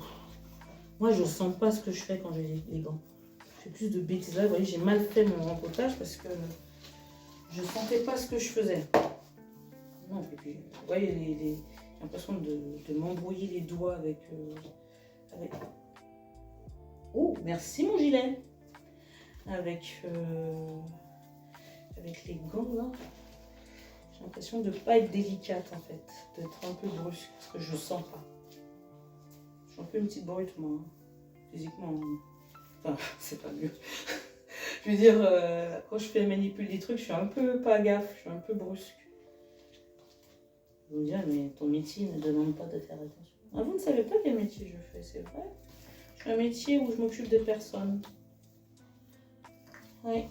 moi, je sens pas ce que je fais quand j'ai les gants. Je fais plus de bêtises là. Vous voyez, j'ai mal fait mon rempotage parce que je sentais pas ce que je faisais. Non, et puis, vous voyez, j'ai l'impression de m'embrouiller les doigts avec... Oh, merci mon gilet. Avec les gants là, j'ai l'impression de ne pas être délicate en fait, d'être un peu brusque, parce que je sens pas. Je suis un peu une petite brute moi, physiquement. Enfin, c'est pas mieux. Je veux dire, quand je fais manipuler des trucs, je suis un peu pas gaffe, je suis un peu brusque. Vous me direz, mais ton métier ne demande pas de faire attention. Ah, vous ne savez pas quel métier je fais, c'est vrai. Je fais un métier où je m'occupe des personnes. Oui.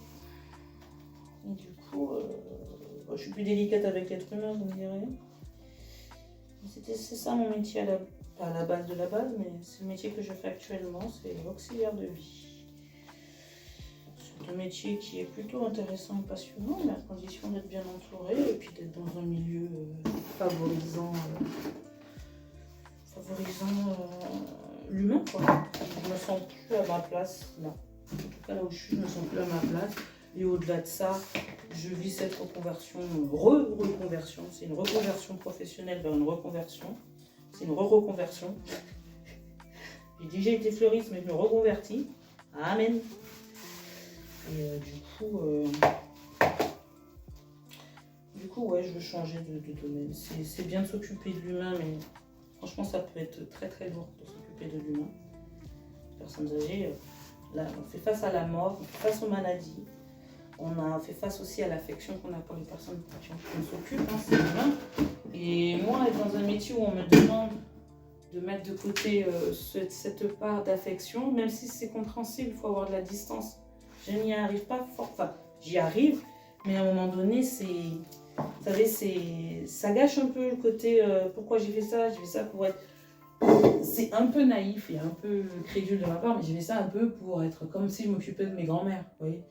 Et du coup, je suis plus délicate avec l'être humain, vous me direz. C'est ça mon métier, pas à la base de la base, mais c'est le métier que je fais actuellement, c'est l'auxiliaire de vie. C'est un métier qui est plutôt intéressant et passionnant, mais à condition d'être bien entouré et puis d'être dans un milieu favorisant l'humain, quoi. Je me sens plus à ma place là. En tout cas, là où je suis, je me sens plus à ma place. Et au-delà de ça, je vis cette reconversion, reconversion. C'est une reconversion professionnelle vers une reconversion. C'est une reconversion. J'ai déjà été fleuriste, mais je me reconvertis. Amen. Et du coup, ouais, je veux changer de domaine. C'est bien de s'occuper de l'humain, mais Franchement, ça peut être très très lourd de s'occuper de l'humain. Les personnes âgées, là, on fait face à la mort, on fait face aux maladies. On a fait face aussi à l'affection qu'on a pour les personnes qu'on s'occupe, hein, c'est humain. Et moi, être dans un métier où on me demande de mettre de côté cette part d'affection, même si c'est compréhensible, il faut avoir de la distance. Je n'y arrive pas fort, enfin, j'y arrive, mais à un moment donné, vous savez, ça gâche un peu le côté pourquoi j'ai fait ça pour être... C'est un peu naïf et un peu crédule de ma part, mais j'ai fait ça un peu pour être comme si je m'occupais de mes grands-mères, vous voyez.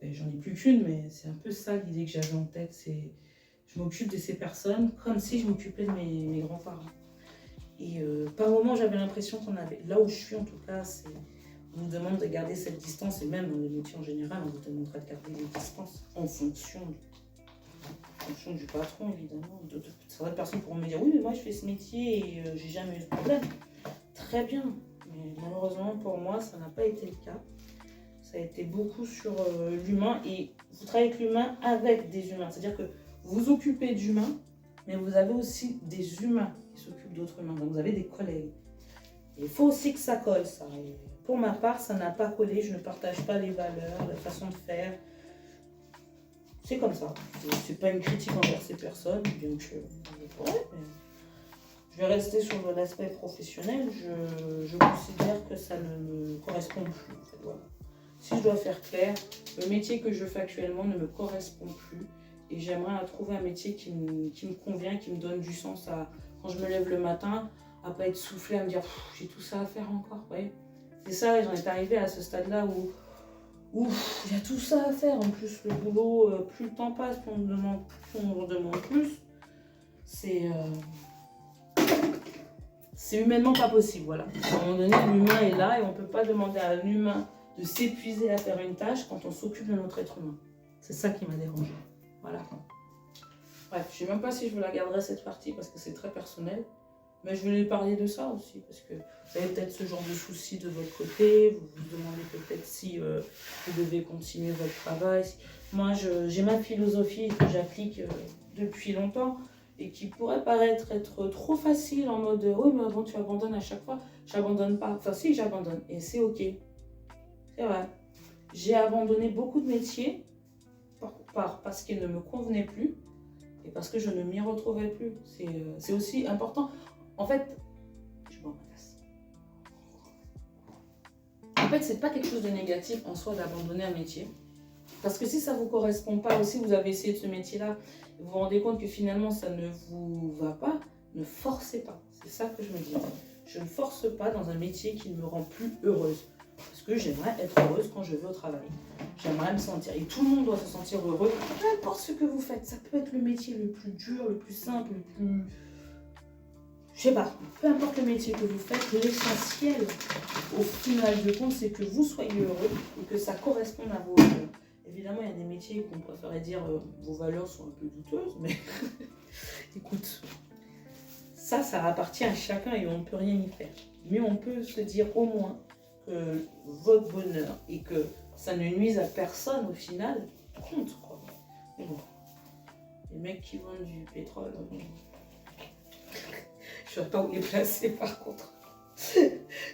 J'en ai plus qu'une, mais c'est un peu ça l'idée que j'avais en tête, c'est je m'occupe de ces personnes comme si je m'occupais de mes grands-parents. Et par moment, j'avais l'impression qu'on avait, là où je suis en tout cas, on nous demande de garder cette distance, et même dans les métiers en général, on vous demanderait de garder les distances en fonction du patron, évidemment. Certaines personnes pourront me dire, oui, mais moi je fais ce métier et j'ai jamais eu de problème. Très bien, mais malheureusement pour moi, ça n'a pas été le cas. Ça a été beaucoup sur l'humain, et vous travaillez avec l'humain avec des humains. C'est-à-dire que vous vous occupez d'humains, mais vous avez aussi des humains qui s'occupent d'autres humains. Donc vous avez des collègues. Il faut aussi que ça colle, ça. Et pour ma part, ça n'a pas collé. Je ne partage pas les valeurs, la façon de faire. C'est comme ça. C'est pas une critique envers ces personnes, bien que je vais rester sur l'aspect professionnel. Je considère que ça ne me correspond plus. En fait, voilà. Si je dois faire clair, le métier que je fais actuellement ne me correspond plus. Et j'aimerais trouver un métier qui me convient, qui me donne du sens à quand je me lève le matin, à pas être soufflée, à me dire j'ai tout ça à faire encore. Ouais. C'est ça, j'en étais arrivée à ce stade-là où il y a tout ça à faire. En plus, le boulot, plus le temps passe, plus on me demande plus. C'est humainement pas possible. Voilà. À un moment donné, l'humain est là et on ne peut pas demander à un humain de s'épuiser à faire une tâche quand on s'occupe de notre être humain. C'est ça qui m'a dérangée. Voilà. Bref, je ne sais même pas si je vous la garderai cette partie parce que c'est très personnel. Mais je voulais parler de ça aussi parce que vous avez peut-être ce genre de soucis de votre côté. Vous vous demandez peut-être si vous devez continuer votre travail. Moi, j'ai ma philosophie que j'applique depuis longtemps et qui pourrait paraître être trop facile en mode oui, mais bon, tu abandonnes à chaque fois. J'abandonne pas. Enfin, si, j'abandonne et c'est OK. C'est vrai. J'ai abandonné beaucoup de métiers parce qu'ils ne me convenaient plus et parce que je ne m'y retrouvais plus. C'est aussi important. En fait, je bois ma tasse. En fait, c'est pas quelque chose de négatif en soi d'abandonner un métier. Parce que si ça ne vous correspond pas, ou si vous avez essayé de ce métier-là, et vous vous rendez compte que finalement ça ne vous va pas, ne forcez pas. C'est ça que je me dis. Je ne force pas dans un métier qui ne me rend plus heureuse. Parce que j'aimerais être heureuse quand je vais au travail. J'aimerais me sentir, et tout le monde doit se sentir heureux, peu importe ce que vous faites. Ça peut être le métier le plus dur, le plus simple, le plus... Je sais pas, peu importe le métier que vous faites, l'essentiel, au final de compte, c'est que vous soyez heureux et que ça corresponde à vos valeurs. Évidemment, il y a des métiers qu'on préférerait dire vos valeurs sont un peu douteuses, mais écoute, ça appartient à chacun et on ne peut rien y faire. Mais on peut se dire au moins que votre bonheur et que ça ne nuise à personne au final compte, quoi. Mais bon, les mecs qui vendent du pétrole, je ne sais pas où les placer par contre.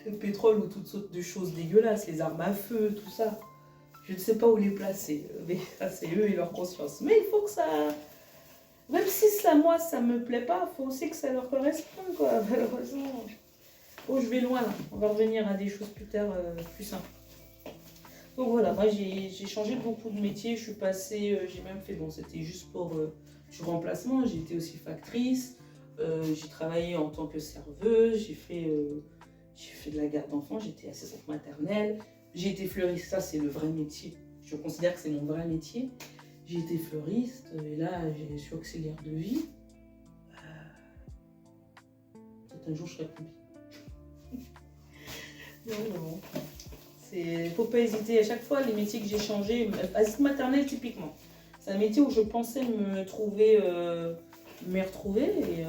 Le pétrole ou toutes sortes de choses dégueulasses, les armes à feu, tout ça. Je ne sais pas où les placer. Mais ça, c'est eux et leur conscience. Mais il faut que ça... Même si ça, moi, ça me plaît pas, il faut aussi que ça leur corresponde, quoi, malheureusement. Oh, je vais loin, là. On va revenir à des choses plus tard, plus simples. Donc voilà, moi, j'ai changé beaucoup de métiers. Je suis passée, j'ai même fait, bon, c'était juste pour du remplacement. J'ai été aussi factrice. J'ai travaillé en tant que serveuse. J'ai fait de la garde d'enfants. J'étais assistante maternelle. J'ai été fleuriste, ça c'est le vrai métier. Je considère que c'est mon vrai métier. J'ai été fleuriste et là je suis auxiliaire de vie. Peut-être un jour je serai pompier. Non. Il ne faut pas hésiter. À chaque fois, les métiers que j'ai changés, assistante maternelle typiquement, c'est un métier où je pensais me retrouver et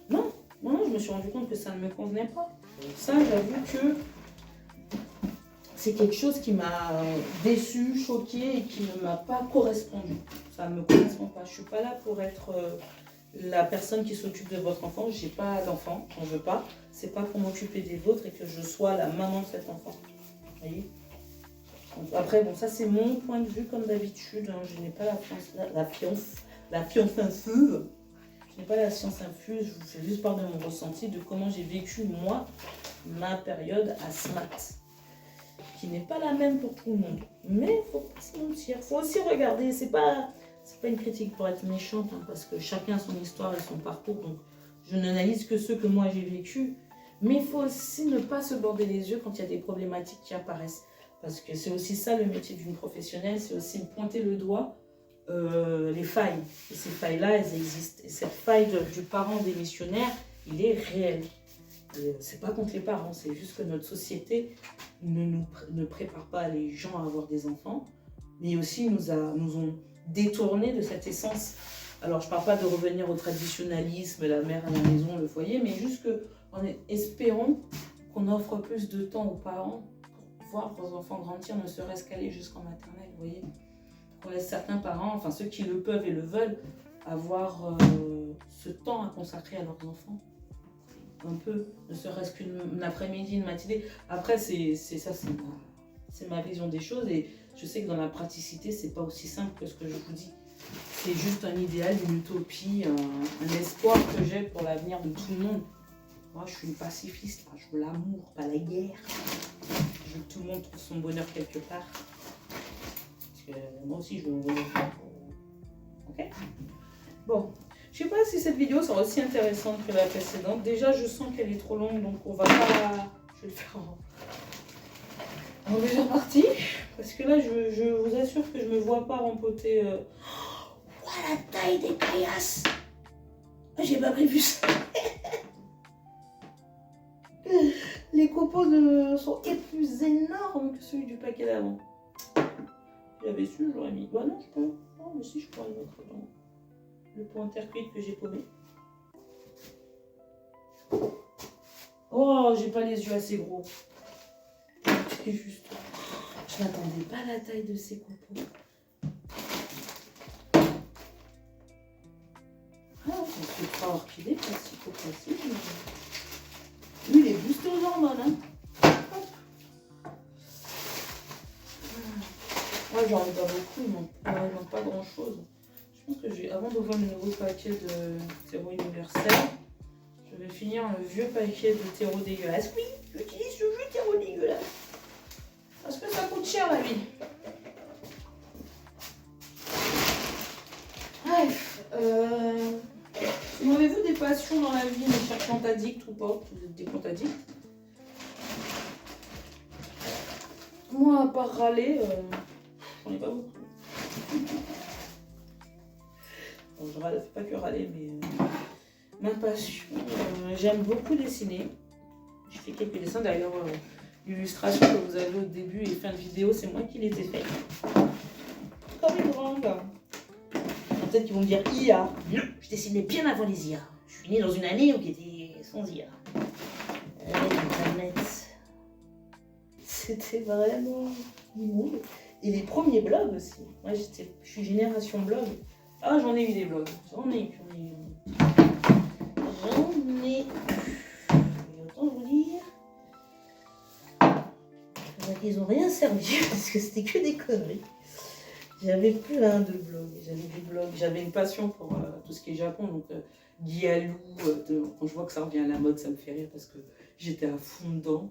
non, je me suis rendu compte que ça ne me convenait pas. Ça, j'avoue que c'est quelque chose qui m'a déçue, choquée et qui ne m'a pas correspondu. Ça ne me correspond pas. Je ne suis pas là pour être la personne qui s'occupe de votre enfant, j'ai pas d'enfant, j'en veux pas. C'est pas pour m'occuper des vôtres et que je sois la maman de cet enfant. Vous voyez? Donc, après, bon, ça c'est mon point de vue comme d'habitude. Hein, je n'ai pas la fiance infuse. Je n'ai pas la science infuse. Je vous fais juste part de mon ressenti, de comment j'ai vécu moi ma période asthmate, qui n'est pas la même pour tout le monde. Mais il faut pas se mentir. Il faut aussi regarder. C'est pas une critique pour être méchante, hein, parce que chacun a son histoire et son parcours. Donc, je n'analyse que ceux que moi j'ai vécu. Mais il faut aussi ne pas se border les yeux quand il y a des problématiques qui apparaissent. Parce que c'est aussi ça le métier d'une professionnelle, c'est aussi pointer le doigt les failles. Et ces failles-là, elles existent. Et cette faille du parent démissionnaire, il est réel. C'est pas contre les parents, c'est juste que notre société ne prépare pas les gens à avoir des enfants, mais aussi nous ont détournés de cette essence. Alors je parle pas de revenir au traditionnalisme, la mère à la maison, le foyer, mais juste que espérons qu'on offre plus de temps aux parents pour voir vos enfants grandir, ne serait-ce qu'aller jusqu'en maternelle, vous voyez. Pour certains parents, enfin ceux qui le peuvent et le veulent, avoir ce temps à consacrer à leurs enfants. Un peu, ne serait-ce qu'une après-midi, une matinée. Après, c'est ma vision des choses et je sais que dans la praticité, c'est pas aussi simple que ce que je vous dis. C'est juste un idéal, une utopie, un espoir que j'ai pour l'avenir de tout le monde. Moi, je suis une pacifiste, je veux l'amour, pas la guerre. Je veux que tout le monde trouve son bonheur quelque part. Parce que moi aussi, je veux... Ok ? Bon. Je ne sais pas si cette vidéo sera aussi intéressante que la précédente. Déjà, je sens qu'elle est trop longue, donc on va pas... Je vais le faire en deuxième partie. Parce que là, je vous assure que je me vois pas rempoter... Oh, la taille des caillasses! J'ai pas prévu ça. Les copeaux sont plus énormes que celui du paquet d'avant. Si j'avais su, je l'aurais mis. Bah non, je peux. Non, mais si, je pourrais le mettre dans le pot intercuit que j'ai paumé. Oh, j'ai pas les yeux assez gros. C'est juste... Je n'attendais pas la taille de ces copeaux. Ah, c'est pas orchidée, psychoplastique. Lui, il est boosté aux hormones, hein. Moi, j'en ai pas beaucoup, il manque pas grand chose. Je pense que avant d'ouvrir le nouveau paquet de terreau universel, je vais finir le vieux paquet de terreau dégueulasse. Oui, j'utilise ce vieux terreau dégueulasse. Parce que ça coûte cher la vie. Bref, si vous avez-vous des passions dans la vie, mes chers plantes addicts ou pas, vous êtes des plantes addicts. Moi, à part râler, j'en ai pas beaucoup. Bon, je râle, pas que râler, mais ma passion, j'aime beaucoup dessiner. Je fais quelques dessins, d'ailleurs, l'illustration que vous avez au début et fin de vidéo, c'est moi qui les ai fait. Comme une grande. Peut-être qu'ils vont me dire IA. Non, je dessinais bien avant les IA. Je suis née dans une année où il était sans IA. C'était vraiment immonde. Et les premiers blogs aussi. Moi, je suis génération blog. Ah, j'en ai eu des blogs. J'en ai eu. Et autant vous dire... Ils n'ont rien servi parce que c'était que des conneries. J'avais plein de blogs. J'avais une passion pour tout ce qui est Japon. Donc, Gyalou, quand je vois que ça revient à la mode, ça me fait rire parce que j'étais à fond dedans.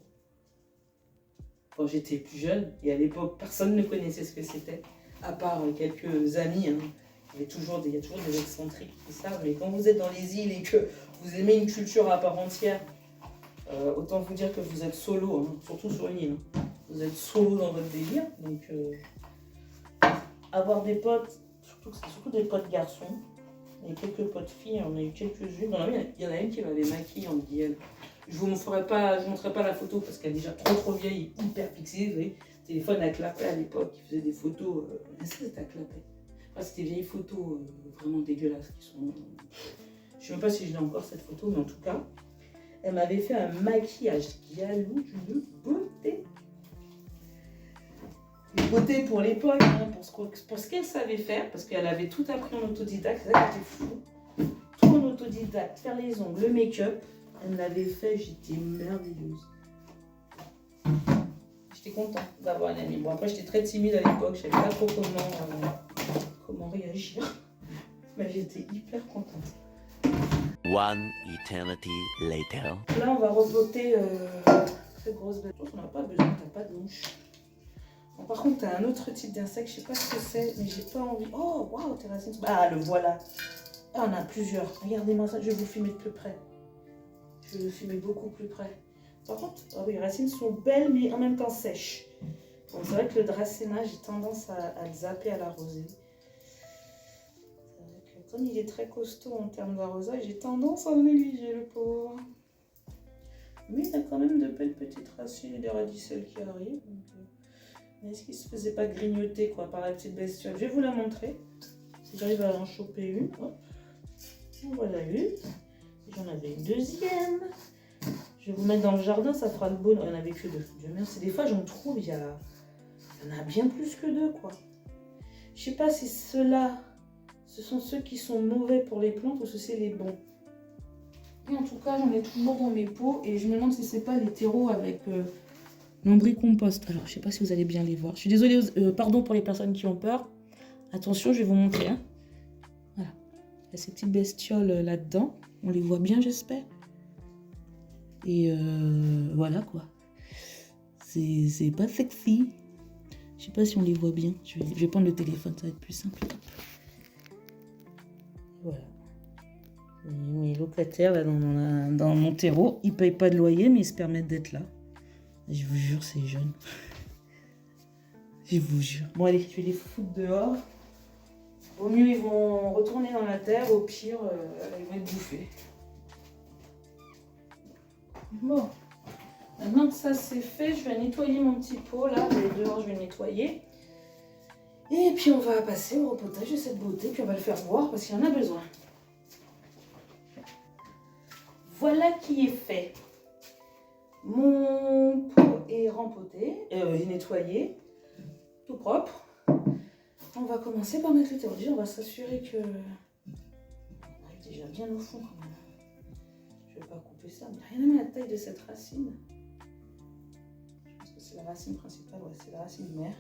Quand j'étais plus jeune, et à l'époque, personne ne connaissait ce que c'était, à part quelques amis. Hein. Il y a toujours des excentriques qui savent, mais quand vous êtes dans les îles et que vous aimez une culture à part entière, autant vous dire que vous êtes solo, hein, surtout sur une île. Hein. Vous êtes solo dans votre délire, donc avoir des potes, surtout des potes garçons, et quelques potes filles, on a eu quelques-unes. Il y en a une qui m'avait maquillée en guillemets. Je vous montrerai pas la photo parce qu'elle est déjà trop vieille, hyper pixée. Vous voyez, téléphone à clapet à l'époque, qui faisait des photos. Est-ce que c'était à clapet? Enfin, c'était des vieilles photos vraiment dégueulasses qui sont. Je sais même pas si je l'ai encore cette photo, mais en tout cas, elle m'avait fait un maquillage Gyalou d'une beauté. Une beauté pour l'époque, hein, pour ce qu'elle savait faire, parce qu'elle avait tout appris en autodidacte. C'est ça qui était fou. Tout autodidacte, faire les ongles, le make-up. Elle me l'avait fait, j'étais merveilleuse. J'étais contente d'avoir une amie. Bon, après, j'étais très timide à l'époque, je ne savais pas trop comment réagir. Mais j'étais hyper contente. One eternity later. Là, on va repoter cette grosse bête. On n'a pas besoin, t'as pas de mouche. Bon, par contre, t'as un autre type d'insecte, je sais pas ce que c'est, mais j'ai pas envie. Oh, waouh, tes racines sont... Ah, le voilà. Ah, on a plusieurs. Regardez-moi ça, je vais vous filmer de plus près. Je vais vous filmer beaucoup plus près. Par contre, oh oui, les racines sont belles, mais en même temps sèches. Bon, c'est vrai que le dracéna, j'ai tendance à le zapper à l'arroser. Comme il est très costaud en termes d'arrosage, j'ai tendance à le négliger, le pauvre. Mais il a quand même de belles petites racines et des radicelles qui arrivent. Mais est-ce qu'il ne se faisait pas grignoter quoi, par la petite bestiole? Je vais vous la montrer. Si j'arrive à en choper une. Hop. En voilà une. J'en avais une deuxième. Je vais vous mettre dans le jardin, ça fera le bon. Il n'y en avait que deux. Dieu merci. Des fois, j'en trouve, il y en a bien plus que deux, quoi. Je ne sais pas si ceux-là, ce sont ceux qui sont mauvais pour les plantes ou si c'est les bons. Et en tout cas, j'en ai toujours dans mes pots et je me demande si c'est pas les terreaux avec lombricompost. Alors, je sais pas si vous allez bien les voir. Je suis désolée, pardon pour les personnes qui ont peur. Attention, je vais vous montrer. Hein. Voilà. Il y a ces petites bestioles là-dedans. On les voit bien, j'espère. Et voilà quoi. C'est pas sexy. Je sais pas si on les voit bien. Je vais prendre le téléphone, ça va être plus simple. Voilà. Mes locataires là, dans mon terreau, ils payent pas de loyer, mais ils se permettent d'être là. Je vous jure, c'est jeune. Je vous jure. Bon, allez, je vais les foutre dehors. Au mieux, ils vont retourner dans la terre. Au pire, ils vont être bouffés. Bon. Maintenant que ça c'est fait, je vais nettoyer mon petit pot. Là, dehors, je vais le nettoyer. Et puis, on va passer au repotage de cette beauté. Puis, on va le faire boire parce qu'il y en a besoin. Voilà qui est fait. Mon pot est rempoté, nettoyé, tout propre. On va commencer par mettre le terreau. Déjà, on va s'assurer que... On arrive déjà bien au fond quand même. Je ne vais pas couper ça, mais rien à voir la taille de cette racine. Je pense que c'est la racine principale, ouais, c'est la racine mère.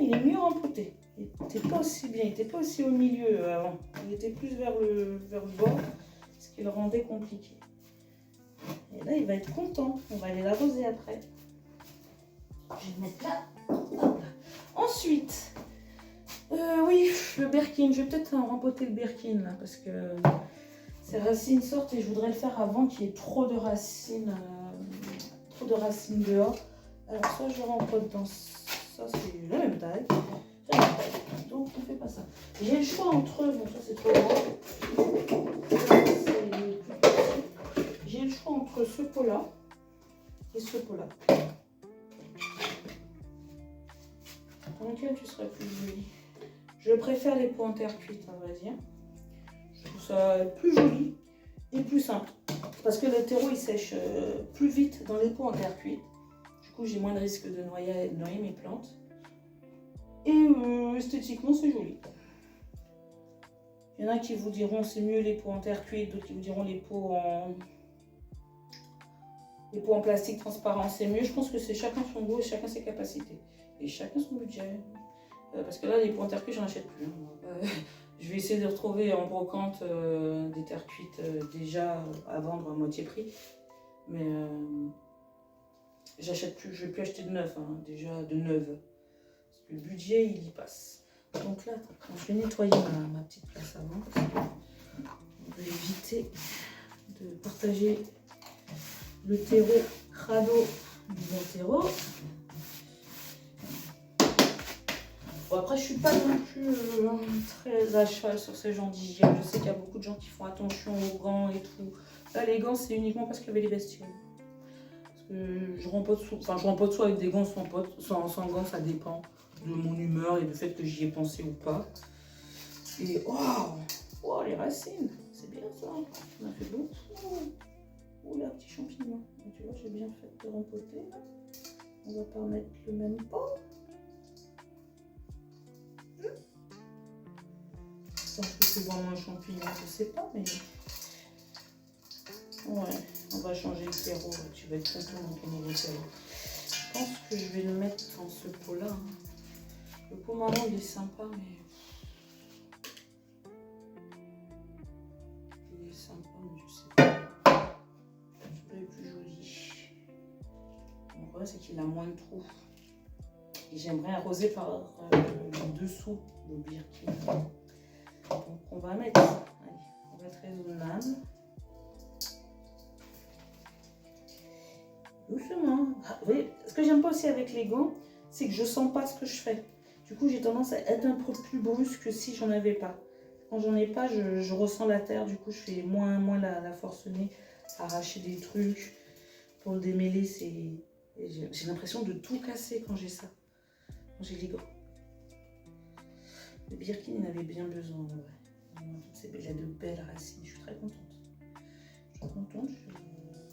Il est mieux rempoté. Il n'était pas aussi bien, il n'était pas aussi au milieu avant. Il était plus vers le bord, ce qui le rendait compliqué. Et là, il va être content. On va aller l'arroser après. Je vais le mettre là. Hop là. Ensuite, oui, le berkin. Je vais peut-être rempoter le berkin là, parce que ces racines sortent et je voudrais le faire avant qu'il y ait trop de racines dehors. Alors, soit je rempote dans ça, c'est la même taille. Donc, on ne fait pas ça. J'ai le choix entre eux. Bon, ça, c'est trop grand. J'ai le choix entre ce pot-là et ce pot-là. dans lequel tu serais plus jolie? Je préfère les pots en terre cuite, à vrai dire. Je trouve ça plus joli et plus simple. Parce que le terreau, il sèche plus vite dans les pots en terre cuite. Du coup, j'ai moins de risque de noyer mes plantes. Et esthétiquement, c'est joli. Il y en a qui vous diront c'est mieux les pots en terre cuite, d'autres qui vous diront les pots en plastique transparent, c'est mieux. Je pense que c'est chacun son goût et chacun ses capacités. Et chacun son budget. Parce que là, les pots en terre cuite, j'en achète plus. Je vais essayer de retrouver en brocante des terres cuites déjà à vendre à moitié prix. Mais j'achète plus, je vais plus acheter de neuf, hein, déjà de neuve. Parce que le budget, il y passe. Donc là, je vais nettoyer ma petite place avant. Parce que on va éviter de partager le terreau crado du bon terreau. Bon, après, je suis pas non plus très à cheval sur ces gens d'hygiène. Je sais qu'il y a beaucoup de gens qui font attention aux gants et tout. Là, les gants, c'est uniquement parce qu'il y avait les bestioles. Parce que je rempote soit avec des gants, sans gants, ça dépend de mon humeur et du fait que j'y ai pensé ou pas. Et waouh, les racines, c'est bien ça. On a fait beaucoup. Oh là, petit champignon. Tu vois, j'ai bien fait de rempoter là. On va pas mettre le même pot. Je pense que c'est vraiment un champignon, je sais pas, mais ouais, on va changer le terreau. Tu vas être content dans ton nouveau terreau. Je pense que je vais le mettre dans ce pot là. Le pot marron, il est sympa, mais il est sympa, mais je sais pas. Celui-là est plus joli. Le problème, c'est qu'il a moins de trous. Et j'aimerais arroser par le dessous de Birkin. Donc on va mettre, allez, on va être raisonnable. Doucement. Ah, vous voyez, ce que j'aime pas aussi avec les gants, c'est que je sens pas ce que je fais. Du coup, j'ai tendance à être un peu plus brusque que si j'en avais pas. Quand j'en ai pas, je ressens la terre. Du coup, je fais moins la forcener, arracher des trucs. Pour le démêler, j'ai l'impression de tout casser quand j'ai ça. Quand j'ai les gants. Le Birkin, il en avait bien besoin. Ouais. Il a de belles racines. Je suis très contente. Je suis contente.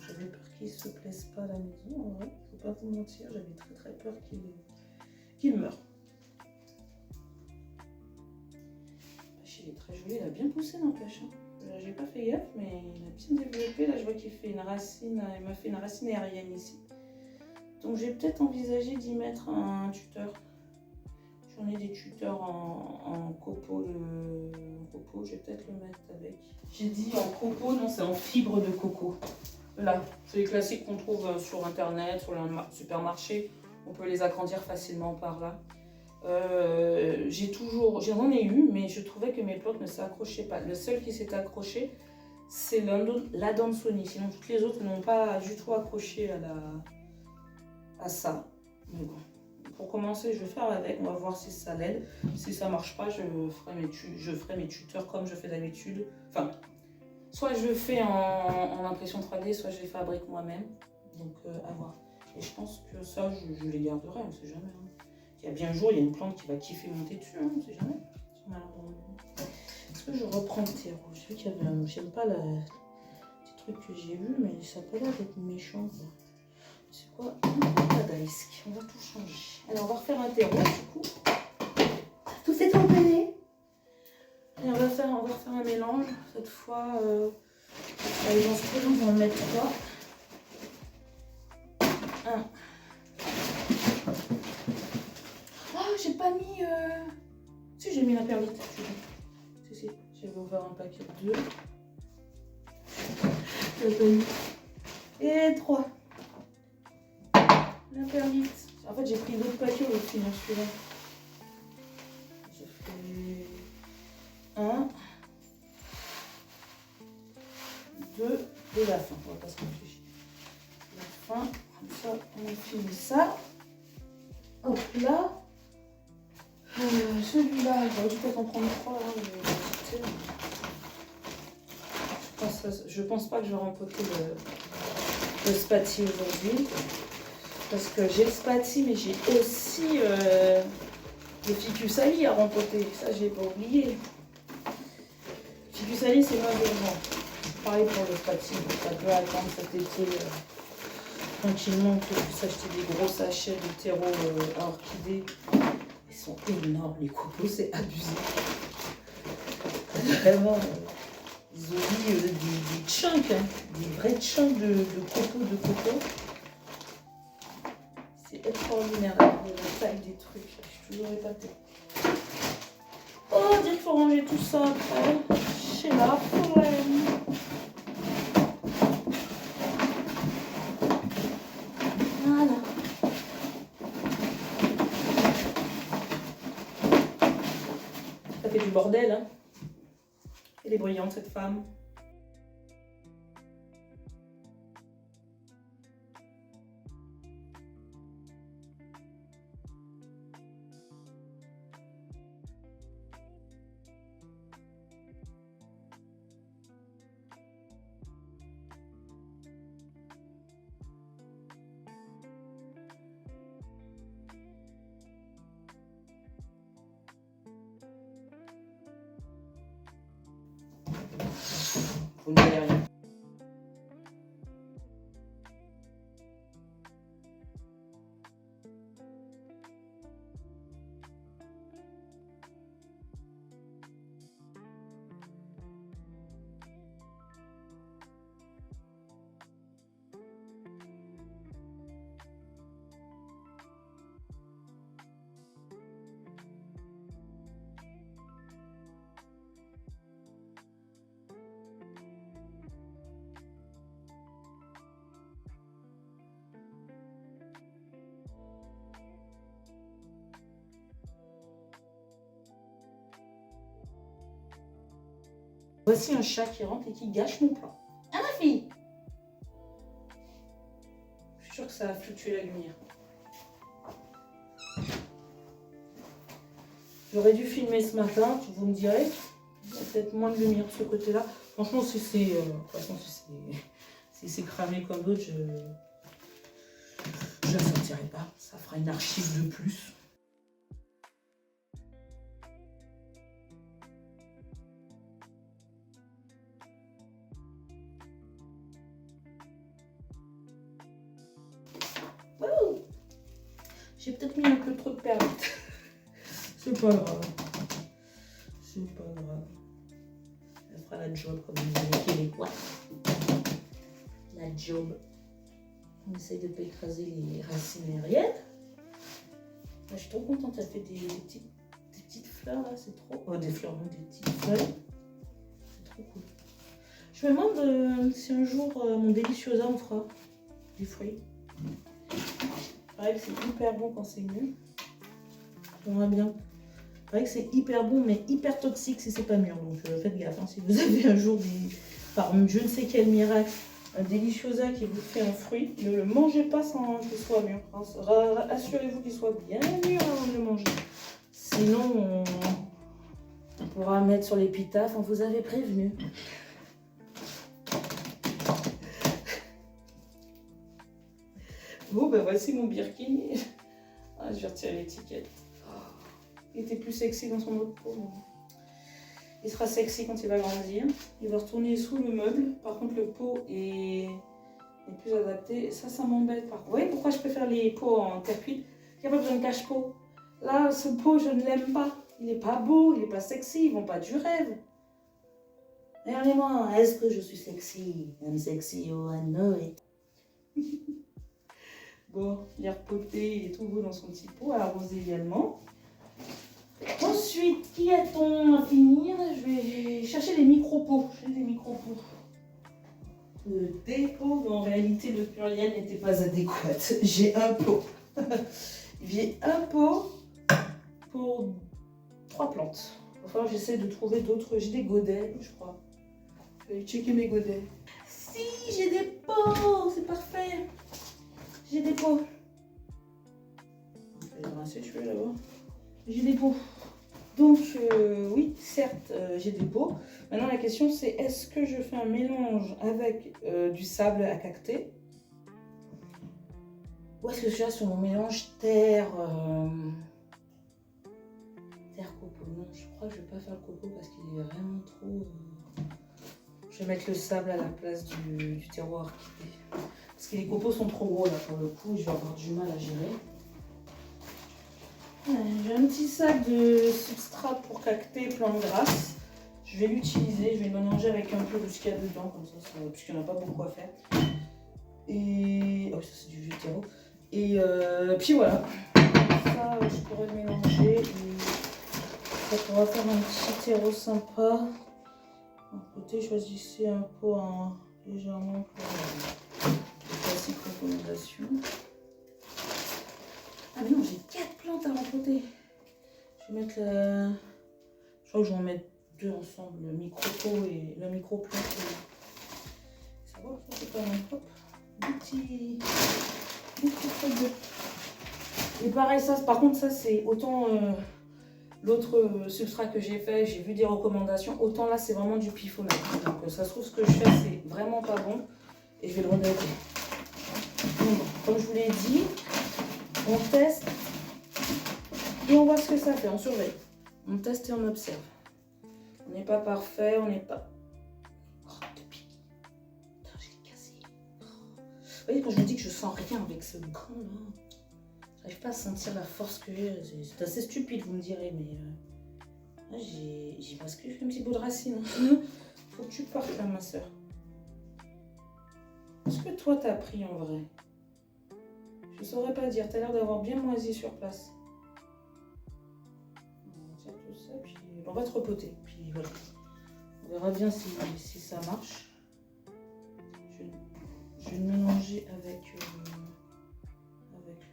J'avais peur qu'il ne se plaise pas à la maison. En vrai, je ne vais pas vous mentir. J'avais très peur qu'il meure. Il est très joli. Il a bien poussé, n'empêche. J'ai pas fait gaffe, mais il a bien développé. Là, je vois qu'il fait une racine. Il m'a fait une racine aérienne ici. Donc, j'ai peut-être envisagé d'y mettre un tuteur. J'en ai des tuteurs en copeaux je vais peut-être le mettre avec. J'ai dit en copeaux, non, c'est en fibre de coco. Là, c'est les classiques qu'on trouve sur internet, sur le supermarché. On peut les agrandir facilement par là. J'en ai eu, mais je trouvais que mes plantes ne s'accrochaient pas. Le seul qui s'est accroché, c'est l'Adansoni. Sinon, toutes les autres n'ont pas du tout accroché à ça. Mais bon. Pour commencer, je vais faire avec, on va voir si ça l'aide. Si ça marche pas, je ferai mes tuteurs comme je fais d'habitude. Enfin, soit je fais en impression 3D, soit je les fabrique moi-même. Donc, à voir. Et je pense que ça, je les garderai, on sait jamais. Hein. Il y a bien un jour, il y a une plante qui va kiffer monter dessus, hein, on sait jamais. Est-ce que je reprends le terreau? J'ai vu qu'il y avait j'aime pas le petit truc que j'ai vu, mais ça peut l'air d'être méchant. C'est quoi? Pas d'risque. On va tout changer. Alors, on va refaire un terreau, du coup. Tout est emballé. Et on va refaire un mélange. Cette fois, allez, dans ce pot, on va en mettre 3. 1. Ah, j'ai pas mis... Si, j'ai mis la perlite. Si. J'avais ouvert un paquet de 2. J'ai pas mis. Et 3. La perlite. En fait, j'ai pris d'autres paquets au final, celui-là. J'ai fait 1, 2 et la fin. On va pas se réfléchir. La fin, comme ça, on finit ça. Hop là. Celui-là, j'aurais dû peut-être en prendre 3. Je pense pas que je vais rempoter le spati aujourd'hui. Parce que j'ai le spati, mais j'ai aussi Le ficus à rempoter, ça j'ai pas oublié. Ficus c'est moins urgent. Pareil pour le fatigue, ça peut attendre cet été tranquillement que tu puisses acheter des gros sachets de terreau à orchidées. Ils sont énormes, les copeaux, c'est abusé. Vraiment, ils ont mis des chunks, hein, des vrais chunks de copeaux. C'est extraordinaire la taille des trucs, je suis toujours épatée. Oh, dire qu'il faut ranger tout ça après, chez la flemme. Voilà. Ça fait du bordel, hein. Elle est brillante cette femme. Vous ne voyez rien. Voici un chat qui rentre et qui gâche mon plan. Ah ma fille! Je suis sûre que ça va fluctuer la lumière. J'aurais dû filmer ce matin, vous me direz. Il y a peut-être moins de lumière de ce côté-là. Franchement, si c'est cramé comme l'autre, je ne sortirai pas. Ça fera une archive de plus. J'ai peut-être mis un peu trop de perlite. C'est pas grave. C'est pas grave. Elle fera la job comme on dit les Québécois. La job. On essaye de ne pas écraser les racines aériennes. Là, je suis trop contente. Elle fait des petites fleurs là. C'est trop. Oh, des fleurs, non, des petites feuilles. C'est trop cool. Je me demande si un jour mon Deliciosa me fera des fruits. Pareil que c'est hyper bon quand c'est mûr. J'aimerais bien. Pareil que c'est hyper bon mais hyper toxique si c'est pas mûr. Donc faites gaffe. Hein, si vous avez un jour par je ne sais quel miracle, un Deliciosa qui vous fait un fruit, ne le mangez pas sans qu'il soit mûr. Assurez-vous qu'il soit bien mûr avant de le manger. Sinon, on pourra mettre sur l'épitaphe, on vous avait prévenu. Bon, ben voici mon Birkin. Ah, je vais retirer l'étiquette. Il était plus sexy dans son autre peau. Il sera sexy quand il va grandir. Il va retourner sous le meuble. Par contre, le pot est plus adapté. Ça m'embête. Vous voyez pourquoi je préfère les pots en terre cuite? Il n'y a pas besoin de cache-pot. Là, ce pot, je ne l'aime pas. Il n'est pas beau, il n'est pas sexy. Ils vont pas du rêve. Regardez-moi, est-ce que je suis sexy? I'm sexy, oh I know it. Bon, il est repoté, il est tout beau dans son petit pot, arrosé également. Ensuite, qui a-t-on à finir? Je vais chercher les micro-pots. J'ai des micro-pots. Le dépôt, mais en réalité, le pluriel n'était pas adéquat. J'ai un pot. J'ai un pot pour 3 plantes. Enfin, j'essaie de trouver d'autres. J'ai des godets, je crois. Je vais checker mes godets. Si, j'ai des pots, c'est parfait. J'ai des pots. Je vais rincer celui là-bas. J'ai des pots. Donc, oui, certes, j'ai des pots. Maintenant, la question, c'est est-ce que je fais un mélange avec du sable à cacter? Ou est-ce que je suis là sur mon mélange terre copeaux. Non, je crois que je vais pas faire le copeau parce qu'il est vraiment trop... Je vais mettre le sable à la place du terreau orchidée. Parce que les copeaux sont trop gros là pour le coup, je vais avoir du mal à gérer. J'ai un petit sac de substrat pour cactés plantes grasses. Je vais l'utiliser, je vais le mélanger avec un peu de ce qu'il y a dedans, comme ça, puisqu'il n'y en a pas beaucoup à faire. Et... Oh, ça c'est du vieux terreau. Et puis voilà. Ça, je pourrais le mélanger et ça pourra faire un petit terreau sympa. D'un côté, choisissez un pot légèrement pour les classiques recommandations. Ah mais non, j'ai 4 plantes à rempoter. Je vais mettre la... Je crois que je vais en mettre 2 ensemble, le micro-pot et le micro-plante. Ça va, ça c'est pas mal. Hop, des petits trucs de... Et pareil, ça, par contre, ça c'est autant l'autre substrat que j'ai fait, j'ai vu des recommandations, autant là c'est vraiment du pifonnage. Donc ça se trouve, ce que je fais, c'est vraiment pas bon et je vais le regretter. Donc, comme je vous l'ai dit, on teste et on voit ce que ça fait, on surveille. On teste et on observe. On n'est pas parfait, on n'est pas... Oh, depuis... Putain, je l'ai cassé. Oh. Vous voyez, quand je me dis que je sens rien avec ce gant là, j'arrive pas à sentir la force que j'ai. C'est assez stupide, vous me direz, mais... j'ai presque fait un petit bout de racine. Faut que tu partes là, ma soeur. Est-ce que toi, t'as pris en vrai? Je saurais pas dire, t'as l'air d'avoir bien moisi sur place. On tire tout ça, puis on va te repoter. Puis voilà. On verra bien si ça marche. Je vais le mélanger avec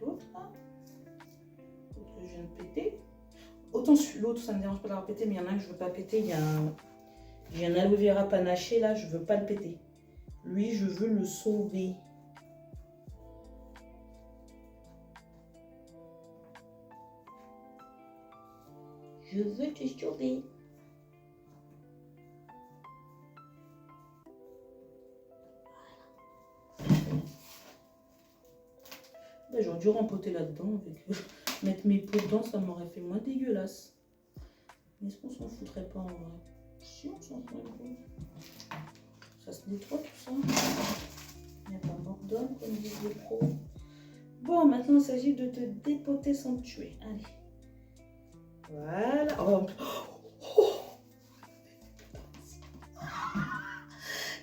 l'autre. L'autre que je viens de péter. Autant l'autre, ça ne me dérange pas d'avoir pété, mais il y en a un que je veux pas péter. J'ai un aloe vera panaché là, je veux pas le péter. Lui, je veux le sauver. Je veux te sauver. Ben, j'aurais dû rempoter là-dedans. Mettre mes pots dedans, ça m'aurait fait moins dégueulasse. Mais est-ce qu'on s'en foutrait pas en vrai? Si, on s'en fout un peu. Ça se nettoie tout ça. Il n'y a pas mort d'homme, comme disent les pros. Bon, maintenant il s'agit de te dépoter sans te tuer. Allez. Voilà. Oh.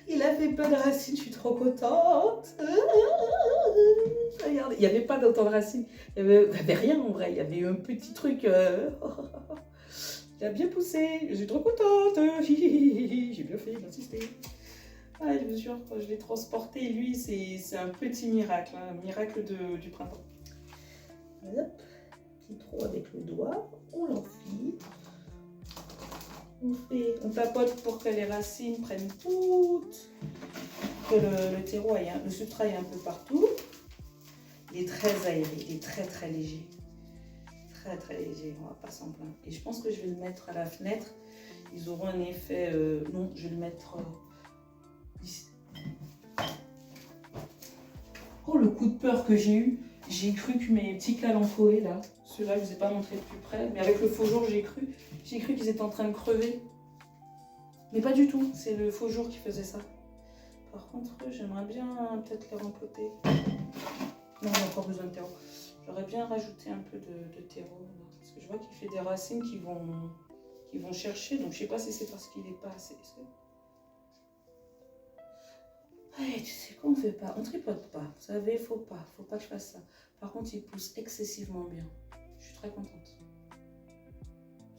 Il a fait pas de racines, je suis trop contente. Regardez, il n'y avait pas d'autant de racines. Il n'y avait rien en vrai, il y avait un petit truc. Il a bien poussé, je suis trop contente. J'ai bien fait d'insister. Ah, je vous jure, quand je l'ai transporté, lui, c'est un petit miracle, hein, un miracle du printemps. Hop, petit trou avec le doigt, on l'enfile. On tapote pour que les racines prennent toutes, que le terreau aille, le substrat aille un peu partout. Il est très aéré, il est très très léger. Très très léger, on va pas s'en plaindre. Et je pense que je vais le mettre à la fenêtre. Ils auront un effet... non, je vais le mettre ici. Oh, le coup de peur que j'ai eu. J'ai cru que mes petits calanchoés là, ceux-là, je ne vous ai pas montré de plus près, mais avec le faux jour, j'ai cru qu'ils étaient en train de crever. Mais pas du tout, c'est le faux jour qui faisait ça. Par contre, j'aimerais bien peut-être les rempoter. Non, j'ai encore besoin de terreau. J'aurais bien rajouté un peu de terreau, là, parce que je vois qu'il fait des racines qui vont chercher, donc je sais pas si c'est parce qu'il n'est pas assez. Allez, tu sais quoi, on fait pas, on tripote pas, vous savez, faut pas que je fasse ça. Par contre, il pousse excessivement bien. Je suis très contente.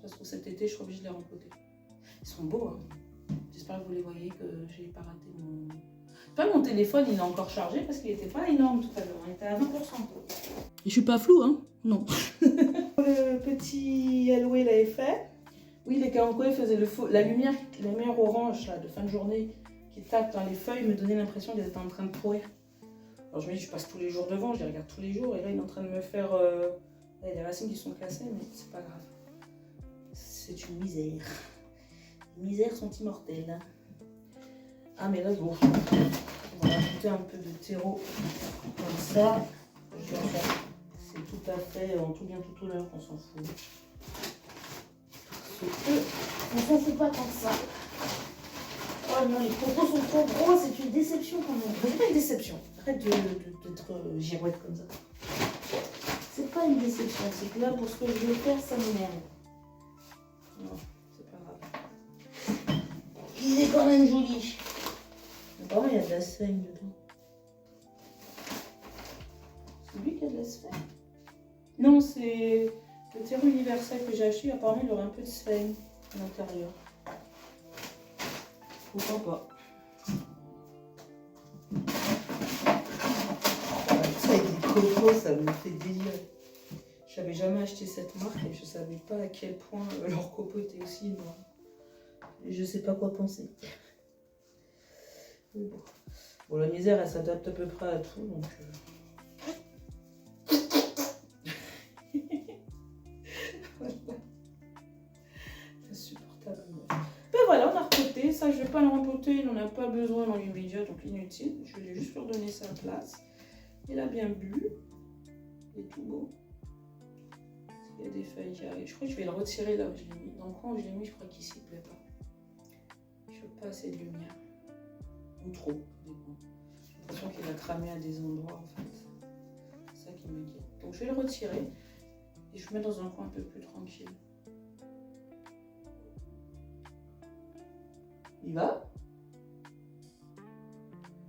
Ça se trouve cet été, je serai obligée de les rempoter. Ils sont beaux, hein. J'espère que vous les voyez, que j'ai pas raté mon... Pas mon téléphone, il est encore chargé parce qu'il était pas énorme tout à l'heure, il était à 20%. Et je suis pas floue, hein? Non. Le petit aloe l'avait fait. Oui, les calanchoés faisaient la lumière orange là, de fin de journée qui tape dans les feuilles me donnait l'impression qu'elles étaient en train de pourrir. Alors je me dis, je passe tous les jours devant, je les regarde tous les jours et là il est en train de me faire les racines qui sont cassées, mais c'est pas grave. C'est une misère. Les misères sont immortelles. Ah mais là bon, on va rajouter un peu de terreau comme ça. C'est tout à fait en tout bien tout honneur, on s'en fout. On s'en fout pas tant que ça. Oh non, les propos sont trop gros, c'est une déception quand même. C'est pas une déception. Arrête d'être girouette comme ça. C'est pas une déception, c'est que là, pour ce que je vais faire, ça m'énerve. Non, c'est pas grave. Il est quand même joli. Apparemment, il y a de la sphène dedans. C'est lui qui a de la sphène? Non, c'est le terreau universel que j'ai acheté. Apparemment, il y aurait un peu de sphène à l'intérieur. Pourquoi pas? Ça avec les cocos, ça me fait délire. Je n'avais jamais acheté cette marque et je ne savais pas à quel point leur copeaux était aussi énorme. Et je sais pas quoi penser. Bon. Bon, la misère, elle s'adapte à peu près à tout, donc... Voilà. Insupportable. Ben voilà, on a repoté. Ça, je ne vais pas le rempoter. Il n'en a pas besoin dans l'immédiat, donc inutile. Je vais juste leur donner sa place. Il a bien bu. Il est tout beau. Il y a des feuilles qui arrivent. Je crois que je vais le retirer là où je l'ai mis. Dans le coin où je l'ai mis, je crois qu'il s'y plaît pas. Je veux pas assez de lumière. Ou trop. J'ai l'impression qu'il a cramé à des endroits en fait. C'est ça qui m'inquiète. Donc je vais le retirer. Et je vais mettre dans un coin un peu plus tranquille. Il va?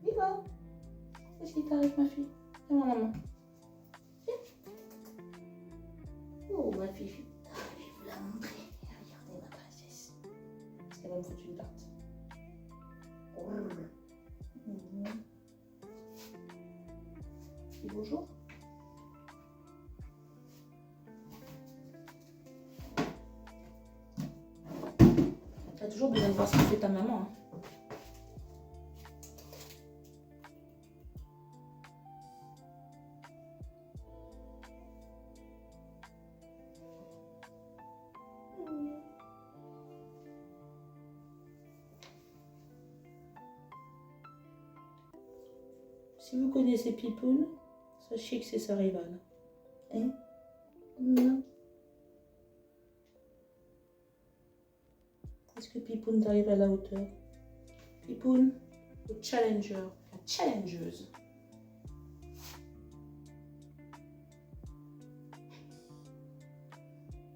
Il va? Qu'est-ce qui t'arrive, ma fille? Viens, maman. Viens. Oh, ma fille. Je vais vous la montrer. Regardez ma princesse. Parce qu'elle va me foutre une tarte. Dis bonjour. T'as toujours besoin de voir ce que fait ta maman. Hein. Si vous connaissez Pipoun, sachez que c'est sa rivale. Hein? Non. Est-ce que Pipoun t'arrive à la hauteur? Pipoun, le challenger, la challengeuse.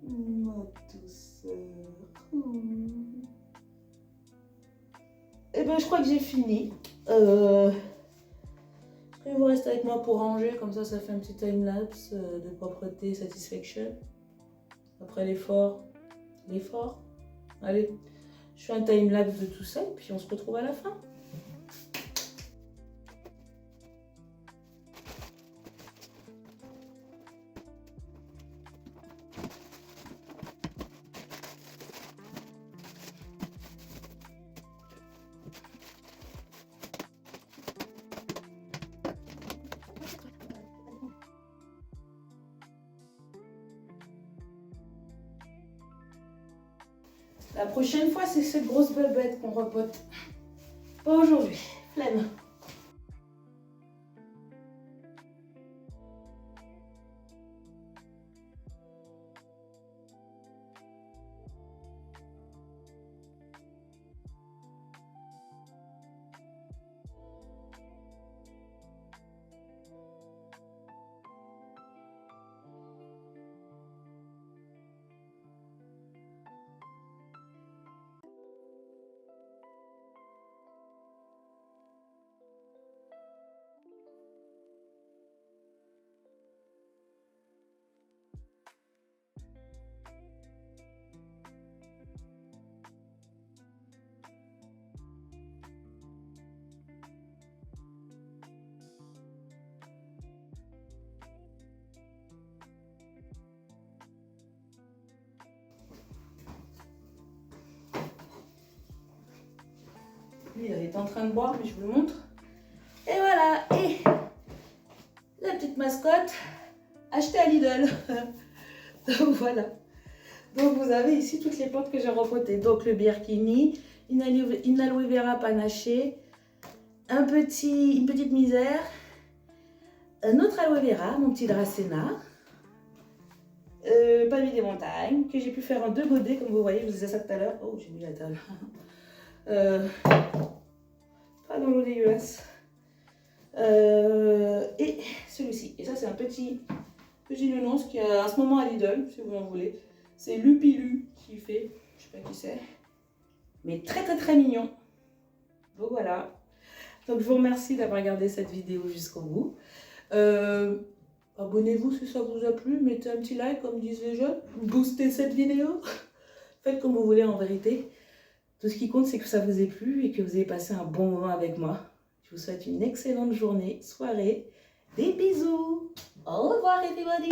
Ma douceur. Eh ben, je crois que j'ai fini. Est-ce que vous restez avec moi pour ranger? Comme ça fait un petit time-lapse de propreté, satisfaction. Après l'effort. L'effort? Allez, je fais un time-lapse de tout ça et puis on se retrouve à la fin. La prochaine fois, c'est cette grosse bébête qu'on repote. Pas aujourd'hui. Flemme. Lui, il est en train de boire, mais je vous le montre. Et voilà. Et la petite mascotte achetée à Lidl. Donc voilà. Donc vous avez ici toutes les plantes que j'ai repotées. Donc le birkini, une aloe vera panachée, une petite misère, un autre aloe vera, mon petit dracena, Palmier des montagnes, que j'ai pu faire en 2 godets, comme vous voyez, je vous disais ça tout à l'heure. Oh, j'ai mis la table. Pas dans l'eau dégueulasse. Et celui-ci. Et ça, c'est un petit nounours qui est en ce moment à Lidl, si vous en voulez. C'est Lupilu qui fait, je sais pas qui c'est, mais très très très mignon. Donc voilà. Donc je vous remercie d'avoir regardé cette vidéo jusqu'au bout. Abonnez-vous si ça vous a plu, mettez un petit like comme disent les jeunes, boostez cette vidéo. Faites comme vous voulez en vérité. Tout ce qui compte, c'est que ça vous ait plu et que vous ayez passé un bon moment avec moi. Je vous souhaite une excellente journée, soirée. Des bisous. Au revoir everybody.